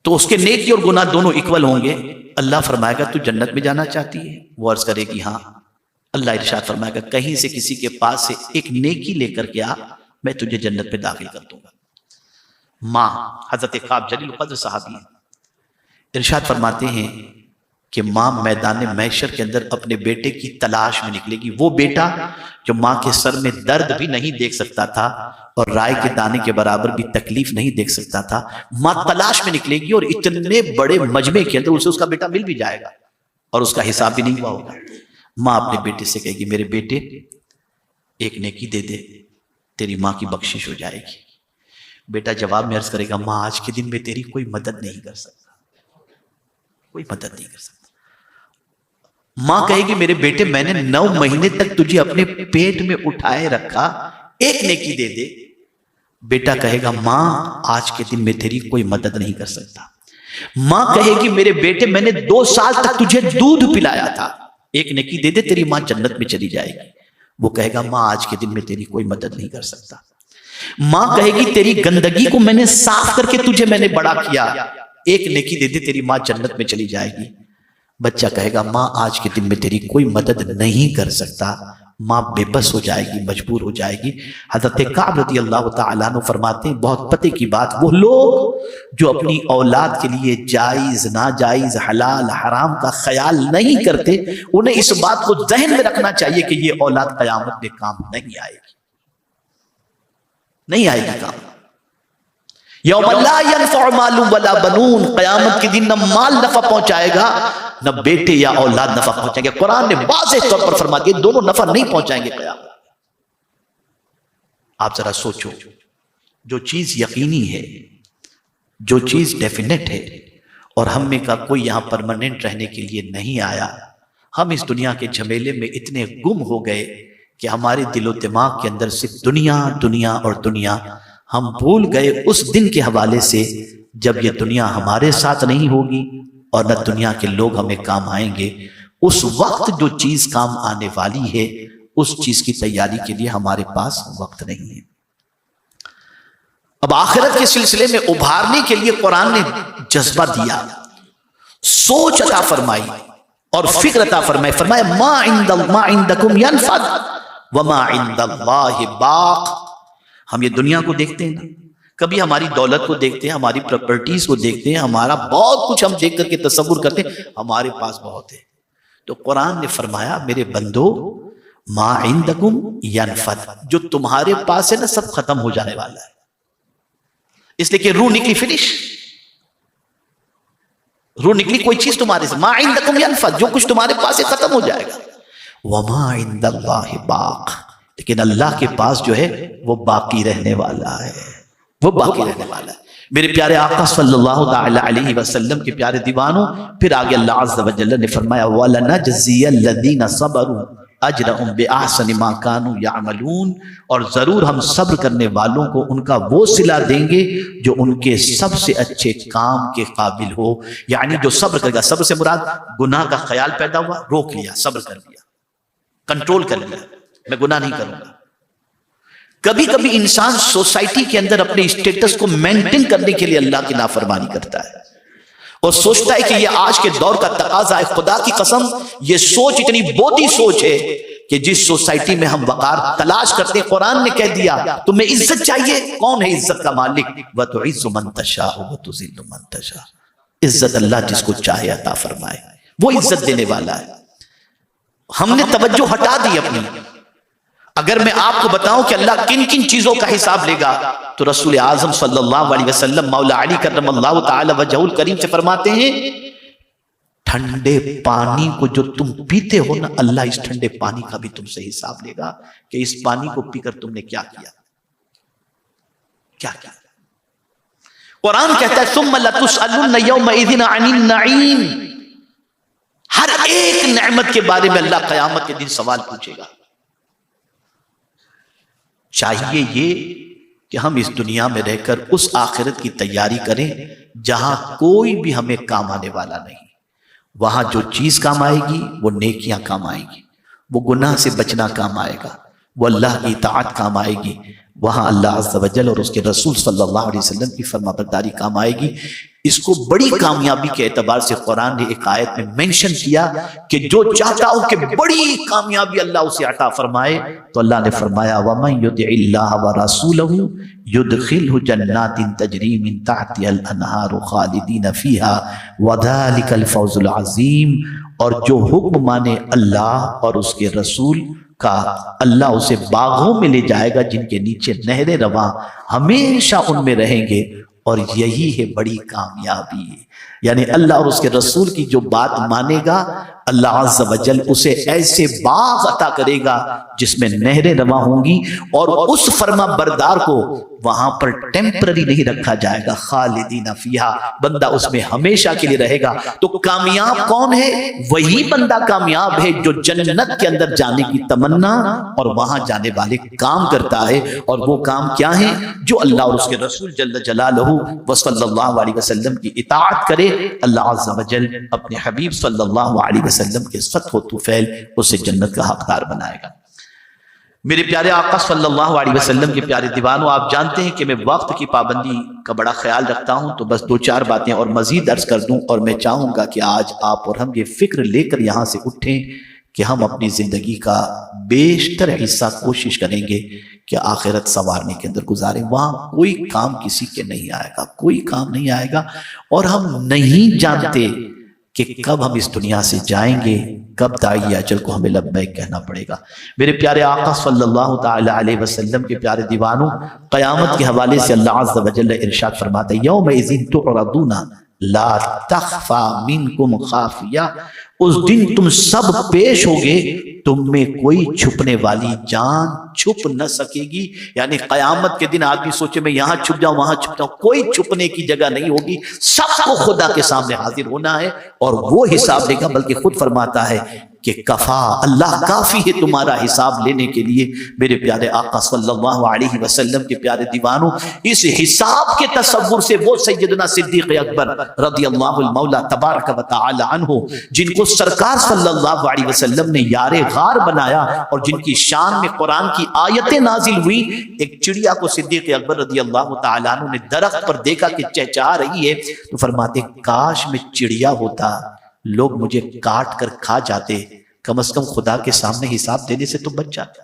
تو اس کے نیکی اور گناہ دونوں اکول ہوں گے. اللہ فرمائے گا تو جنت میں جانا چاہتی ہے؟ وہ عرض کرے گی ہاں. اللہ ارشاد فرمائے گا کہیں سے کسی کے پاس سے ایک نیکی لے کر کے آ، میں تجھے جنت میں داخل کر دوں گا. ماں، حضرت کعب جلیل القدر صحابی ہیں، ارشاد فرماتے ہیں کہ ماں میدان محشر کے اندر اپنے بیٹے کی تلاش میں نکلے گی. وہ بیٹا جو ماں کے سر میں درد بھی نہیں دیکھ سکتا تھا اور رائے کے دانے کے برابر بھی تکلیف نہیں دیکھ سکتا تھا، ماں تلاش میں نکلے گی اور اتنے بڑے مجمع کے اندر اسے اس کا بیٹا مل بھی جائے گا اور اس کا حساب بھی نہیں ہوا ہوگا. ماں اپنے بیٹے سے کہے گی میرے بیٹے ایک نیکی دے دے، تیری ماں کی بخشش ہو جائے گی. بیٹا جواب میں عرض کرے گا ماں آج کے دن میں تیری کوئی مدد نہیں کر سکتا، کوئی مدد نہیں کر سکتا. ماں کہے گی میرے بیٹے میں نے 9 مہینے تک تجھے اپنے پیٹ میں اٹھائے رکھا، ایک نیکی دے دے. بیٹا کہے گا ماں آج کے دن میں تیری کوئی مدد نہیں کر سکتا. ماں کہے گی میرے بیٹے میں نے 2 سال تک تجھے دودھ پلایا تھا، ایک نیکی دے دے تیری ماں جنت میں چلی جائے گی. وہ کہے گا ماں آج کے دن میں تیری کوئی مدد نہیں کر سکتا. ماں کہے گی تیری گندگی کو میں نے صاف کر کے تجھے میں نے بڑا کیا، ایک نیکی دے دے تیری ماں جنت میں چلی جائے گی. بچہ کہے گا ماں آج کے دن میں تیری کوئی مدد نہیں کر سکتا. ماں بے بس ہو جائے گی، مجبور ہو جائے گی. حضرت کعب رضی اللہ تعالیٰ عنہ فرماتے ہیں بہت پتے کی بات، وہ لوگ جو اپنی اولاد کے لیے جائز ناجائز حلال حرام کا خیال نہیں کرتے، انہیں اس بات کو ذہن میں رکھنا چاہیے کہ یہ اولاد قیامت میں کام نہیں آئے گی، نہیں آئے گی کام. یوم لا ینفع مال ولا بنون، قیامت کے دن نہ مال نفع پہنچائے گا نہ بیٹے یا اولاد نفع پہنچائیں گے. قرآن نے واضح طور پر فرما دیا دونوں نفع نہیں پہنچائیں گے قیامت. آپ ذرا سوچو، جو چیز یقینی ہے، جو چیز ڈیفینیٹ ہے، اور ہم میں کا کوئی یہاں پرماننٹ رہنے کے لیے نہیں آیا، ہم اس دنیا کے جھمیلے میں اتنے گم ہو گئے کہ ہمارے دل و دماغ کے اندر صرف دنیا دنیا اور دنیا. ہم بھول گئے اس دن کے حوالے سے جب یہ دنیا ہمارے ساتھ نہیں ہوگی اور نہ دنیا کے لوگ ہمیں کام آئیں گے. اس وقت جو چیز کام آنے والی ہے اس چیز کی تیاری کے لیے ہمارے پاس وقت نہیں ہے. اب آخرت کے سلسلے میں ابھارنے کے لیے قرآن نے جذبہ دیا، سوچ عطا فرمائی اور فکر عطا فرمائی. فرمایا ما عندکم ینفد وما عند اللہ باق. ہم یہ دنیا کو دیکھتے ہیں نا، کبھی ہماری دولت کو دیکھتے ہیں، ہماری پراپرٹیز کو دیکھتے ہیں، ہمارا بہت کچھ ہم دیکھ کر کے تصور کرتے ہیں ہمارے پاس بہت ہے. تو قرآن نے فرمایا میرے بندو ما عندکم ینفد، جو تمہارے پاس ہے نا سب ختم ہو جانے والا ہے. اس لیے کہ روح نکلی، فنش، روح نکلی، کوئی چیز تمہارے سے. ما عندکم ینفد، جو کچھ تمہارے پاس ہے ختم ہو جائے گا. وما عند اللہ باق، لیکن اللہ کے پاس جو ہے وہ باقی رہنے والا ہے، وہ باقی رہنے والا ہے. میرے پیارے آقا صلی اللہ تعالی علیہ وسلم کے پیارے دیوانوں، پھر آگے اللہ عز و جل نے فرمایا وَلَنَجْزِيَ الَّذِينَ صَبَرُوا أَجْرَهُمْ بِأَحْسَنِ مَا كَانُوا يَعْمَلُونَ، اور ضرور ہم صبر کرنے والوں کو ان کا وہ صلہ دیں گے جو ان کے سب سے اچھے کام کے قابل ہو. یعنی جو صبر کرے گا، صبر سے مراد گناہ کا خیال پیدا ہوا، روک لیا، صبر کر لیا، کنٹرول کر لیا، میں گناہ نہیں کروں گا. کبھی کبھی انسان سوسائٹی کے اندر اپنے اسٹیٹس کو مینٹین کرنے کے لیے اللہ کی نافرمانی کرتا ہے اور سوچتا ہے کہ یہ آج کے دور کا تقاضا ہے. خدا کی قسم یہ سوچ اتنی بوتی سوچ ہے کہ جس سوسائٹی میں ہم وقار تلاش کرتے ہیں، قرآن نے کہہ دیا تمہیں عزت چاہیے، کون ہے عزت کا مالک؟ وَتُعِزُّ مَن تَشَاءُ وَتُذِلُّ مَن تَشَاءُ، عزت اللہ جس کو چاہے عطا فرمائے، وہ عزت دینے والا ہے. ہم نے توجہ ہٹا دی اپنی. اگر میں آپ کو بتاؤں کہ اللہ کن کن چیزوں کا حساب لے گا تو رسول اعظم صلی اللہ علیہ وسلم مولا علی کرم اللہ تعالی وجہہ الکریم سے فرماتے ہیں ٹھنڈے پانی کو جو تم پیتے ہو نا، اللہ اس ٹھنڈے پانی کا بھی تم سے حساب لے گا کہ اس پانی کو پی کر تم نے کیا کیا، کیا کیا. قرآن کہتا ہے ثم لتسألن یومئذ عن النعیم، ہر ایک نعمت کے بارے میں اللہ قیامت کے دن سوال پوچھے گا. چاہیے یہ کہ ہم اس دنیا میں رہ کر اس آخرت کی تیاری کریں جہاں کوئی بھی ہمیں کام آنے والا نہیں. وہاں جو چیز کام آئے گی وہ نیکیاں کام آئیں گی، وہ گناہ سے بچنا کام آئے گا، وہ اللہ کی اطاعت کام آئے گی. وہاں اللہ عز و جل اور اس کے رسول صلی اللہ علیہ وسلم کی فرما برداری کام آئے گی. اس کو بڑی کامیابی کے اعتبار سے قرآن نے ایک آیت میں منشن کیا کہ جو چاہتا ہو کہ بڑی کامیابی اللہ اسے عطا فرمائے تو اللہ نے فرمایا وَمَن يُطِعِ اللَّهَ وَرَسُولَهُ يُدْخِلْهُ جَنَّاتٍ تَجْرِي مِن تَحْتِهَا الْأَنْهَارُ خَالِدِينَ فِيهَا وَذَلِكَ الْفَوْزُ الْعَظِيمُ. اور جو حکم مانے اللہ اور اس کے رسول کا، اللہ اسے باغوں میں لے جائے گا جن کے نیچے نہریں رواں، ہمیشہ ان میں رہیں گے، اور یہی ہے بڑی کامیابی. یعنی اللہ اور اس کے رسول کی جو بات مانے گا اللہ عز و جل اسے ایسے باغ عطا کرے گا جس میں نہریں رواں ہوں گی، اور اس فرما بردار کو وہاں پر ٹیمپرری نہیں رکھا جائے گا، خالدین فیہا، بندہ اس میں ہمیشہ کے لیے رہے گا. تو کامیاب کون ہے؟ وہی بندہ کامیاب ہے جو جنت کے اندر جانے کی تمنا اور وہاں جانے والے کام کرتا ہے. اور وہ کام کیا ہیں؟ جو اللہ اور اس کے رسول جل جلالہ و صلی اللہ علیہ وسلم کی اطاعت کرے. اللہ عز و جل اپنے حبیب صلی اللہ علیہ وسلم کے فتح و طفیل اسے جنت کا حقدار بنائے گا. میرے پیارے آقا صلی اللہ علیہ وسلم کے پیارے دیوانوں، آپ جانتے ہیں کہ میں وقت کی پابندی کا بڑا خیال رکھتا ہوں، تو بس دو چار باتیں اور مزید عرض کر دوں. اور میں چاہوں گا کہ آج آپ اور ہم یہ فکر لے کر یہاں سے اٹھیں کہ ہم اپنی زندگی کا بیشتر حصہ کوشش کریں گے کہ آخرت سنوارنے کے اندر گزاریں. وہاں کوئی کام کسی کے نہیں آئے گا، کوئی کام نہیں آئے گا، اور ہم نہیں جانتے کہ کب ہم اس دنیا سے جائیں گے، کب داعی اجل کو ہمیں لبیک کہنا پڑے گا. میرے پیارے آقا صلی اللہ تعالی علیہ وسلم کے پیارے دیوانوں، قیامت کے حوالے سے اللہ عز و جل ارشاد فرماتا ہے یومئذ تعرضون لا تخفی منکم خافیہ، اس دن تم سب پیش ہوگے، تم میں کوئی چھپنے والی جان چھپ نہ سکے گی. یعنی قیامت کے دن آدمی سوچے میں یہاں چھپ جاؤں وہاں چھپ جاؤں، کوئی چھپنے کی جگہ نہیں ہوگی، سب کو خدا کے سامنے حاضر ہونا ہے اور وہ حساب لے گا. بلکہ خود فرماتا ہے کہ کفا، اللہ کافی ہے تمہارا حساب لینے کے لیے. میرے پیارے آقا صلی اللہ علیہ وسلم کے پیارے دیوانوں، اس حساب کے تصور سے وہ سیدنا صدیق اکبر رضی اللہ المولا تبارک و تعالی عنہ، جن کو سرکار صلی اللہ علیہ وسلم نے یار غار بنایا اور جن کی شان میں قرآن کی آیتیں نازل ہوئی، ایک چڑیا کو صدیق اکبر رضی اللہ تعالی عنہ نے درخت پر دیکھا کہ چہچہا رہی ہے، تو فرماتے کاش میں چڑیا ہوتا، لوگ مجھے کاٹ کر کھا جاتے، کم از کم خدا کے سامنے حساب دینے سے تو بچ جاتا.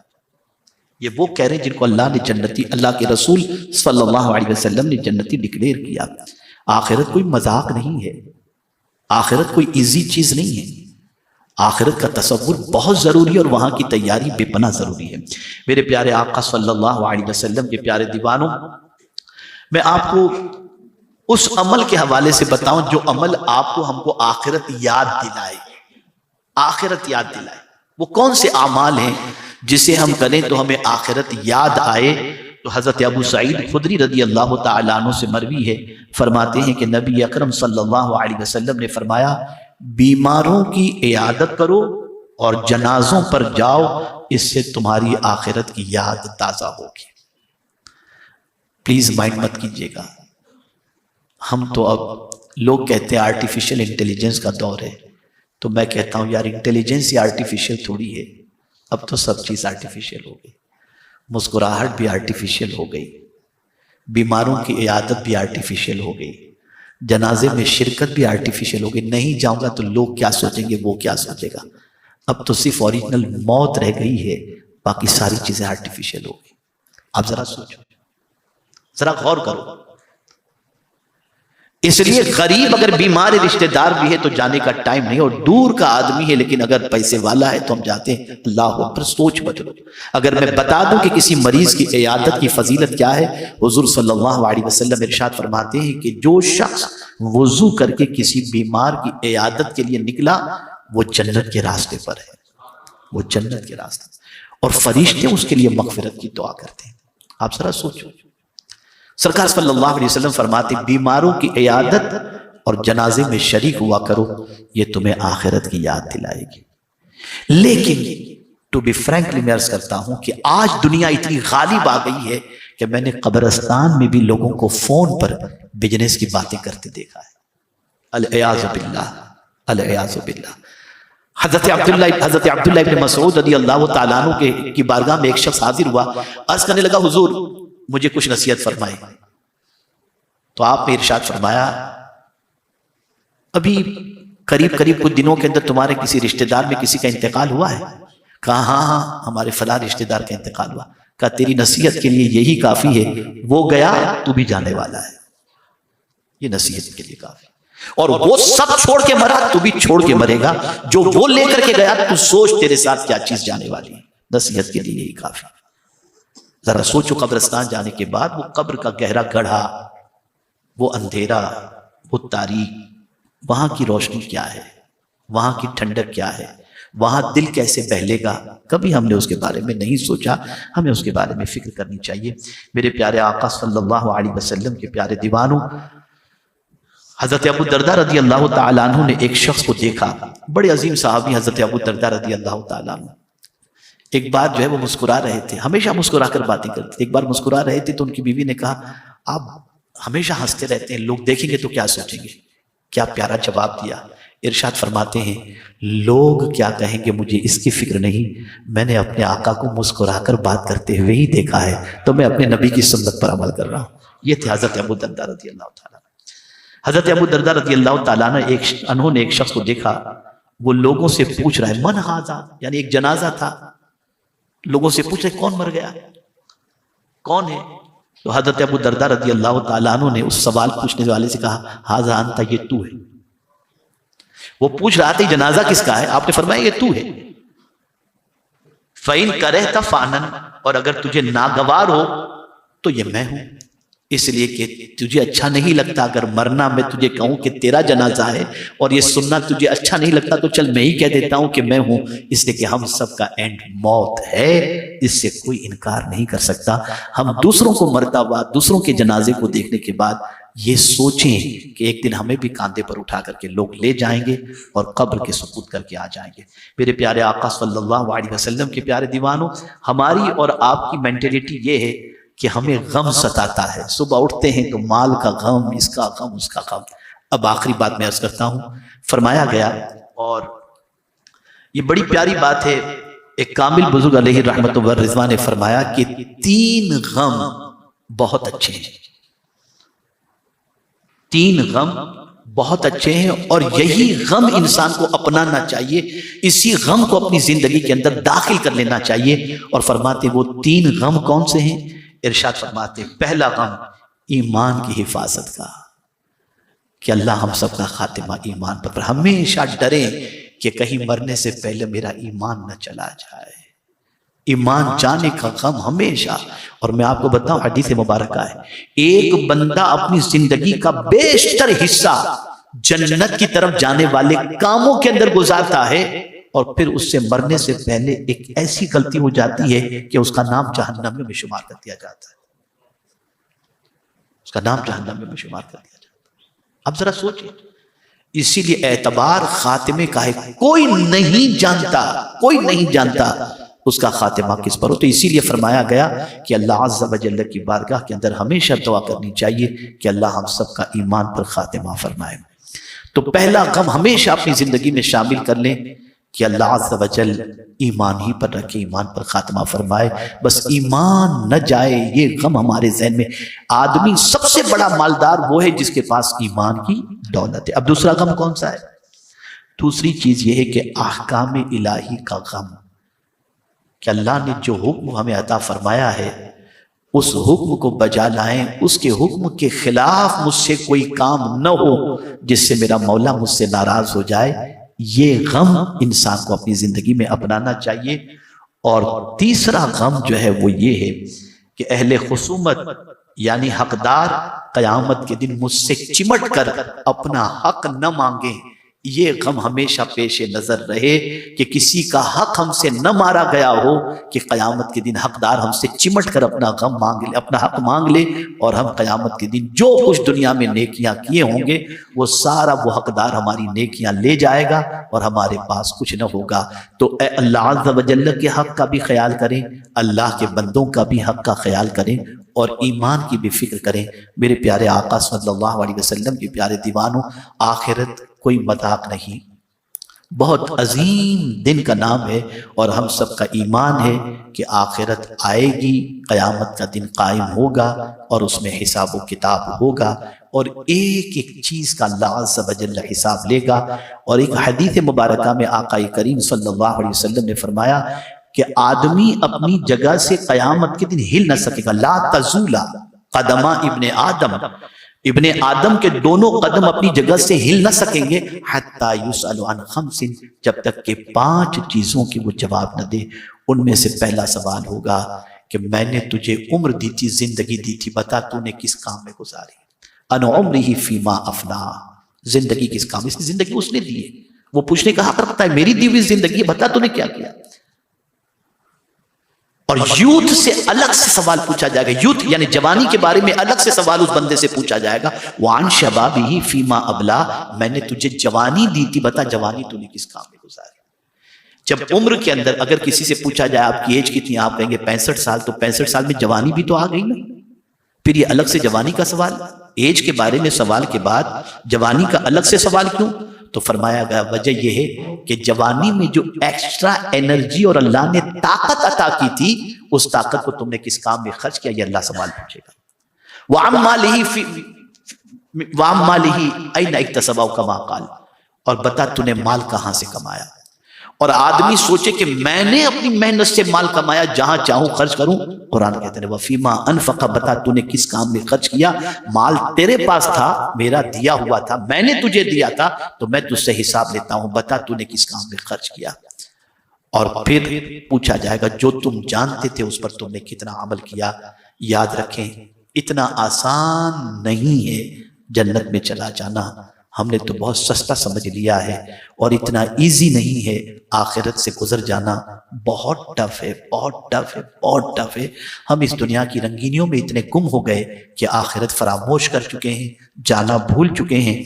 یہ وہ کہہ رہے ہیں جن کو اللہ نے جنتی، اللہ کے رسول صلی اللہ علیہ وسلم نے جنتی ڈکلیئر کیا۔ آخرت کوئی مذاق نہیں ہے، آخرت کوئی ایزی چیز نہیں ہے، آخرت کا تصور بہت ضروری ہے اور وہاں کی تیاری بے پناہ ضروری ہے۔ میرے پیارے آقا صلی اللہ علیہ وسلم کے پیارے دیوانوں، میں آپ کو اس عمل کے حوالے سے بتاؤں جو عمل آپ کو ہم کو آخرت یاد دلائے، آخرت یاد دلائے۔ وہ کون سے اعمال ہیں جسے ہم کریں تو ہمیں آخرت یاد آئے؟ تو حضرت ابو سعید خدری رضی اللہ تعالیٰ عنہ سے مروی ہے، فرماتے ہیں کہ نبی اکرم صلی اللہ علیہ وسلم نے فرمایا، بیماروں کی عیادت کرو اور جنازوں پر جاؤ، اس سے تمہاری آخرت کی یاد تازہ ہوگی۔ پلیز مائنڈ مت کیجیے گا، ہم تو اب لوگ کہتے ہیں آرٹیفیشل انٹیلیجنس کا دور ہے، تو میں کہتا ہوں یار انٹیلیجنس ہی آرٹیفیشل تھوڑی ہے، اب تو سب چیز آرٹیفیشل ہو گئی، مسکراہٹ بھی آرٹیفیشل ہو گئی، بیماروں کی عیادت بھی آرٹیفیشل ہو گئی، جنازے میں شرکت بھی آرٹیفیشل ہو گئی۔ نہیں جاؤں گا تو لوگ کیا سوچیں گے، وہ کیا سوچے گا؟ اب تو صرف اوریجنل موت رہ گئی ہے، باقی ساری چیزیں آرٹیفیشل ہو گئی۔ آپ ذرا سوچو، ذرا غور کرو۔ اس لیے غریب اگر بیمار رشتہ دار بھی ہے تو جانے کا ٹائم نہیں، اور دور کا آدمی ہے لیکن اگر پیسے والا ہے تو ہم جاتے ہیں۔ اللہ اکبر، سوچ بدلو۔ اگر میں بتا دوں کہ کسی مریض کی عیادت کی فضیلت کیا ہے، حضور صلی اللہ علیہ وسلم ارشاد فرماتے ہیں کہ جو شخص وضو کر کے کسی بیمار کی عیادت کے لیے نکلا وہ جنت کے راستے پر ہے، وہ جنت کے راستے، اور فرشتے اس کے لیے مغفرت کی دعا کرتے ہیں۔ آپ ذرا سوچو، سرکار صلی اللہ علیہ وسلم فرماتے بیماروں کی عیادت اور جنازے میں شریک ہوا کرو، یہ تمہیں آخرت کی یاد دلائے گی۔ لیکن ٹو بی فرینکلی میں عرض کرتا ہوں کہ آج دنیا اتنی غالب آ گئی ہے کہ میں نے قبرستان میں بھی لوگوں کو فون پر بزنس کی باتیں کرتے دیکھا ہے۔ العیاذ باللہ، العیاذ باللہ۔ حضرت عبداللہ ابن مسعود رضی اللہ تعالیٰ عنہ کی بارگاہ میں ایک شخص حاضر ہوا، عرض کرنے لگا حضور مجھے کچھ نصیحت فرمائے۔ تو آپ نے ارشاد فرمایا ابھی قریب کچھ دنوں کے اندر تمہارے کسی رشتہ دار میں کسی کا انتقال ہوا ہے؟ کہا ہاں ہمارے فلاں رشتہ دار کا انتقال ہوا۔ کہا تیری نصیحت کے لیے یہی کافی ہے، وہ گیا تو بھی جانے والا ہے، یہ نصیحت کے لیے کافی۔ اور وہ سب چھوڑ کے مرا تو بھی چھوڑ کے مرے گا، جو وہ لے کر کے گیا تو سوچ تیرے ساتھ کیا چیز جانے والی ہے، نصیحت کے لیے یہی کافی۔ ذرا سوچو، قبرستان جانے کے بعد وہ قبر کا گہرا گڑھا، وہ اندھیرا، وہ تاریک، وہاں کی روشنی کیا ہے، وہاں کی ٹھنڈک کیا ہے، وہاں دل کیسے بہلے گا، کبھی ہم نے اس کے بارے میں نہیں سوچا۔ ہمیں اس کے بارے میں فکر کرنی چاہیے۔ میرے پیارے آقا صلی اللہ علیہ وسلم کے پیارے دیوانوں، حضرت ابو درداء رضی اللہ تعالیٰ عنہ نے ایک شخص کو دیکھا، بڑے عظیم صحابی حضرت ابو درداء رضی اللہ تعالیٰ عنہ۔ ایک بار جو ہے وہ مسکرا رہے تھے، ہمیشہ مسکرا کر باتیں کرتے تھے۔ ایک بار مسکرا رہے تھے تو ان کی بیوی نے کہا آپ ہمیشہ ہنستے رہتے ہیں، لوگ دیکھیں گے تو کیا سوچیں گے؟ کیا پیارا جواب دیا۔ ارشاد فرماتے ہیں لوگ کیا کہیں گے مجھے اس کی فکر نہیں، میں نے اپنے آقا کو مسکرا کر بات کرتے ہوئے ہی دیکھا ہے، تو میں اپنے نبی کی سنت پر عمل کر رہا ہوں۔ یہ تھے حضرت ابو درداء رضی اللہ تعالیٰ۔ حضرت ابو درداء رضی اللہ تعالیٰ انہوں نے ایک شخص کو دیکھا، وہ لوگوں سے پوچھ رہا ہے من ھذا، یعنی ایک جنازہ تھا، لوگوں سے پوچھ رہے کون مر گیا، کون ہے؟ تو حضرت ابو درداء رضی اللہ تعالیٰ عنہ نے اس سوال پوچھنے والے سے کہا ھذا انت، یہ تو ہے۔ وہ پوچھ رہا تھا جنازہ کس کا ہے، آپ نے فرمایا یہ تو ہے۔ فَإِن كَرِهْتَ فَعْنًا، اور اگر تجھے ناگوار ہو تو یہ میں ہوں، اس لیے کہ تجھے اچھا نہیں لگتا اگر مرنا میں تجھے کہوں کہ تیرا جنازہ ہے، اور یہ سننا تجھے اچھا نہیں لگتا تو چل میں ہی کہہ دیتا ہوں کہ میں ہوں، اس لیے کہ ہم سب کا اینڈ موت ہے، اس سے کوئی انکار نہیں کر سکتا۔ ہم دوسروں کو مرتا ہوا، دوسروں کے جنازے کو دیکھنے کے بعد یہ سوچیں کہ ایک دن ہمیں بھی کاندھے پر اٹھا کر کے لوگ لے جائیں گے اور قبر کے سپرد کر کے آ جائیں گے۔ میرے پیارے آقا صلی اللہ علیہ وسلم کے پیارے دیوانوں، ہماری اور آپ کی مینٹیلٹی یہ ہے کہ ہمیں غم ستاتا ہے، صبح اٹھتے ہیں تو مال کا غم، اس کا غم، اس کا غم۔ اب آخری بات میں عرض کرتا ہوں، فرمایا گیا، اور یہ بڑی پیاری بات ہے، ایک کامل بزرگ علیہ رحمت و رضوان نے فرمایا کہ 3 غم بہت اچھے ہیں، 3 غم بہت اچھے ہیں، اور یہی غم انسان کو اپنانا چاہیے، اسی غم کو اپنی زندگی کے اندر داخل کر لینا چاہیے۔ اور فرماتے وہ 3 غم کون سے ہیں؟ ارشاد فرماتے پہلا غم ایمان کی حفاظت کا، کہ اللہ ہم سب کا خاتمہ ایمان پر، ہمیشہ ڈریں کہ کہیں مرنے سے پہلے میرا ایمان نہ چلا جائے، ایمان جانے کا غم ہمیشہ۔ اور میں آپ کو بتاؤں، حدیث مبارکہ ہے، ایک بندہ اپنی زندگی کا بیشتر حصہ جنت کی طرف جانے والے کاموں کے اندر گزارتا ہے، اور پھر اس سے مرنے سے پہلے ایک ایسی غلطی ہو جاتی ہے کہ اس کا نام جہنم میں شمار کر دیا جاتا ہے، اس کا نام جہنم میں شمار کر دیا جاتا ہے۔ اب ذرا سوچیں، اسی لیے اعتبار خاتمے کا ہے، کوئی نہیں جانتا اس کا خاتمہ کس پر ہو۔ تو اسی لیے فرمایا گیا کہ اللہ عز و جل کی بارگاہ کے اندر ہمیشہ دعا کرنی چاہیے کہ اللہ ہم سب کا ایمان پر خاتمہ فرمائے۔ تو پہلا غم ہمیشہ اپنی زندگی میں شامل کر لیں کہ اللہ عز و جل ایمان ہی پر رکھے، ایمان پر خاتمہ فرمائے، بس ایمان نہ جائے، یہ غم ہمارے ذہن میں۔ آدمی سب سے بڑا مالدار وہ ہے جس کے پاس ایمان کی دولت ہے۔ اب دوسرا غم کون سا ہے؟ دوسری چیز یہ ہے کہ احکام الہی کا غم، کہ اللہ نے جو حکم ہمیں عطا فرمایا ہے اس حکم کو بجا لائیں، اس کے حکم کے خلاف مجھ سے کوئی کام نہ ہو جس سے میرا مولا مجھ سے ناراض ہو جائے۔ یہ غم انسان کو اپنی زندگی میں اپنانا چاہیے۔ اور تیسرا غم جو ہے وہ یہ ہے کہ اہل خصومت یعنی حقدار قیامت کے دن مجھ سے چمٹ کر اپنا حق نہ مانگیں، یہ غم ہمیشہ پیش نظر رہے کہ کسی کا حق ہم سے نہ مارا گیا ہو، کہ قیامت کے دن حقدار ہم سے چمٹ کر اپنا غم مانگ لے، اپنا حق مانگ لے، اور ہم قیامت کے دن جو کچھ دنیا میں نیکیاں کیے ہوں گے وہ سارا وہ حقدار ہماری نیکیاں لے جائے گا اور ہمارے پاس کچھ نہ ہوگا۔ تو اے اللہ عز و جل کے حق کا بھی خیال کریں، اللہ کے بندوں کا بھی حق کا خیال کریں، اور ایمان کی بھی فکر کریں۔ میرے پیارے آقا صلی اللہ علیہ وسلم کے پیارے دیوانوں، آخرت کوئی مذاق نہیں، بہت عظیم دن کا نام ہے، اور ہم سب کا ایمان ہے کہ آخرت آئے گی، قیامت کا دن قائم ہوگا، اور اس میں حساب و کتاب ہوگا، اور ایک ایک چیز کا اللہ عز و جل حساب لے گا۔ اور ایک حدیث مبارکہ میں آقا کریم صلی اللہ علیہ وسلم نے فرمایا کہ آدمی اپنی جگہ سے قیامت کے دن ہل نہ سکے گا، لا تزولا قدما ابن آدم کے دونوں قدم اپنی جگہ سے ہل نہ سکیں گے، حتی یسأل عن 5، جب تک کہ 5 چیزوں کی وہ جواب نہ دے۔ ان میں سے پہلا سوال ہوگا کہ میں نے تجھے عمر دی تھی، زندگی دی تھی، بتا تو نے کس کام میں گزاری؟ ان عمرہ فیما افنا، زندگی کس کام؟ اس کی زندگی اس نے دی ہے، وہ پوچھنے کا حق رکھتا ہے، میری دی ہوئی زندگی بتا تو نے کیا کیا؟ اور یوتھ سے الگ سے سوال پوچھا جائے گا، یوتھ یعنی جوانی کے بارے میں الگ سے سوال اس بندے سے پوچھا جائے گا۔ وعن شبابہ فیما ابلا، میں نے تجھے جوانی دی تھی، بتا جوانی تو نے کس کام میں گزاری؟ جب عمر کے اندر اگر کسی سے پوچھا جائے آپ کی ایج کتنی، آپ کہیں گے 65 سال، تو 65 سال میں جوانی بھی تو آ گئی نا، پھر یہ الگ سے جوانی کا سوال، ایج کے بارے میں سوال کے بعد جوانی کا الگ سے سوال کیوں؟ تو فرمایا گیا وجہ یہ ہے کہ جوانی میں جو ایکسٹرا انرجی اور اللہ نے طاقت عطا کی تھی، اس طاقت کو تم نے کس کام میں خرچ کیا، یہ اللہ سوال پوچھے گا۔ وَعَمْ مَالِهِ أَيْنَ اكْتَسَبَهُ كَمَا قَالَ، اور بتا تو نے مال کہاں سے کمایا؟ اور آدمی سوچے کہ میں نے اپنی محنت سے مال کمایا، جہاں چاہوں خرچ کروں، قرآن کہتے ہیں وَفِيمَا أَنْفَقَ، بتا تو نے کس کام میں خرچ کیا؟ مال تیرے پاس تھا، میرا دیا ہوا تھا، میں نے تجھے دیا تھا، تو میں تجھ سے حساب لیتا ہوں، بتا تو نے کس کام میں خرچ کیا؟ اور پھر پوچھا جائے گا جو تم جانتے تھے اس پر تم نے کتنا عمل کیا۔ یاد رکھیں اتنا آسان نہیں ہے جنت میں چلا جانا، ہم نے تو بہت سستا سمجھ لیا ہے، اور اتنا ایزی نہیں ہے آخرت سے گزر جانا، بہت ٹف ہے، بہت ٹف ہے، بہت ٹف ہے۔ ہم اس دنیا کی رنگینیوں میں اتنے گم ہو گئے کہ آخرت فراموش کر چکے ہیں، جانا بھول چکے ہیں،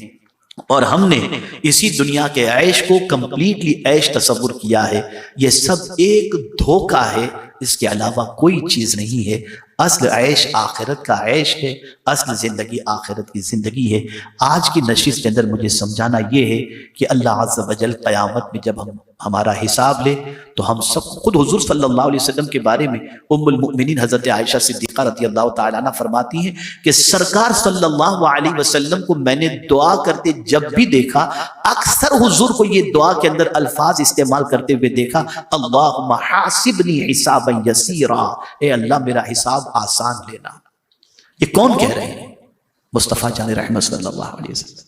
اور ہم نے اسی دنیا کے عیش کو کمپلیٹلی عیش تصور کیا ہے۔ یہ سب ایک دھوکہ ہے، اس کے علاوہ کوئی چیز نہیں ہے۔ اصل عیش آخرت کا عیش ہے، اصل زندگی آخرت کی زندگی ہے۔ آج کی نشست کے اندر مجھے سمجھانا یہ ہے کہ اللہ عز و جل قیامت میں جب ہم ہمارا حساب لے تو ہم سب خود حضور صلی اللہ علیہ وسلم کے بارے میں ام المؤمنین حضرت عائشہ صدیقہ رضی اللہ تعالیٰ عنہ فرماتی ہیں کہ سرکار صلی اللہ علیہ وسلم کو میں نے دعا کرتے جب بھی دیکھا، اکثر حضور کو یہ دعا کے اندر الفاظ استعمال کرتے ہوئے دیکھا، اللہم حاسبنی حسابا یسیرا، اے اللہ میرا حساب آسان لینا۔ یہ کون کہہ رہے ہیں؟ مصطفیٰ جان رحمت صلی اللہ علیہ وسلم۔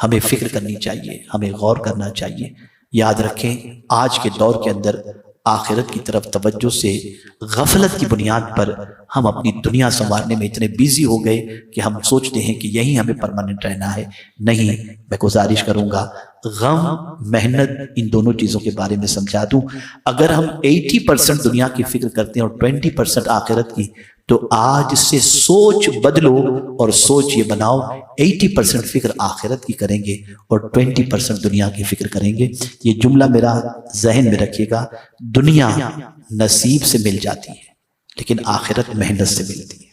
ہمیں فکر کرنی چاہیے، ہمیں غور کرنا چاہیے۔ یاد رکھیں آج کے دور کے اندر آخرت کی طرف توجہ سے غفلت کی بنیاد پر ہم اپنی دنیا سنوارنے میں اتنے بیزی ہو گئے کہ ہم سوچتے ہیں کہ یہی ہمیں پرماننٹ رہنا ہے۔ نہیں، میں گزارش کروں گا غم محنت ان دونوں چیزوں کے بارے میں سمجھا دوں۔ اگر ہم 80% دنیا کی فکر کرتے ہیں اور 20% آخرت کی، تو آج سے سوچ بدلو اور سوچ یہ بناؤ 80% فکر آخرت کی کریں گے اور 20% دنیا کی فکر کریں گے۔ یہ جملہ میرا ذہن میں رکھیے گا، دنیا نصیب سے مل جاتی ہے لیکن آخرت محنت سے ملتی ہے۔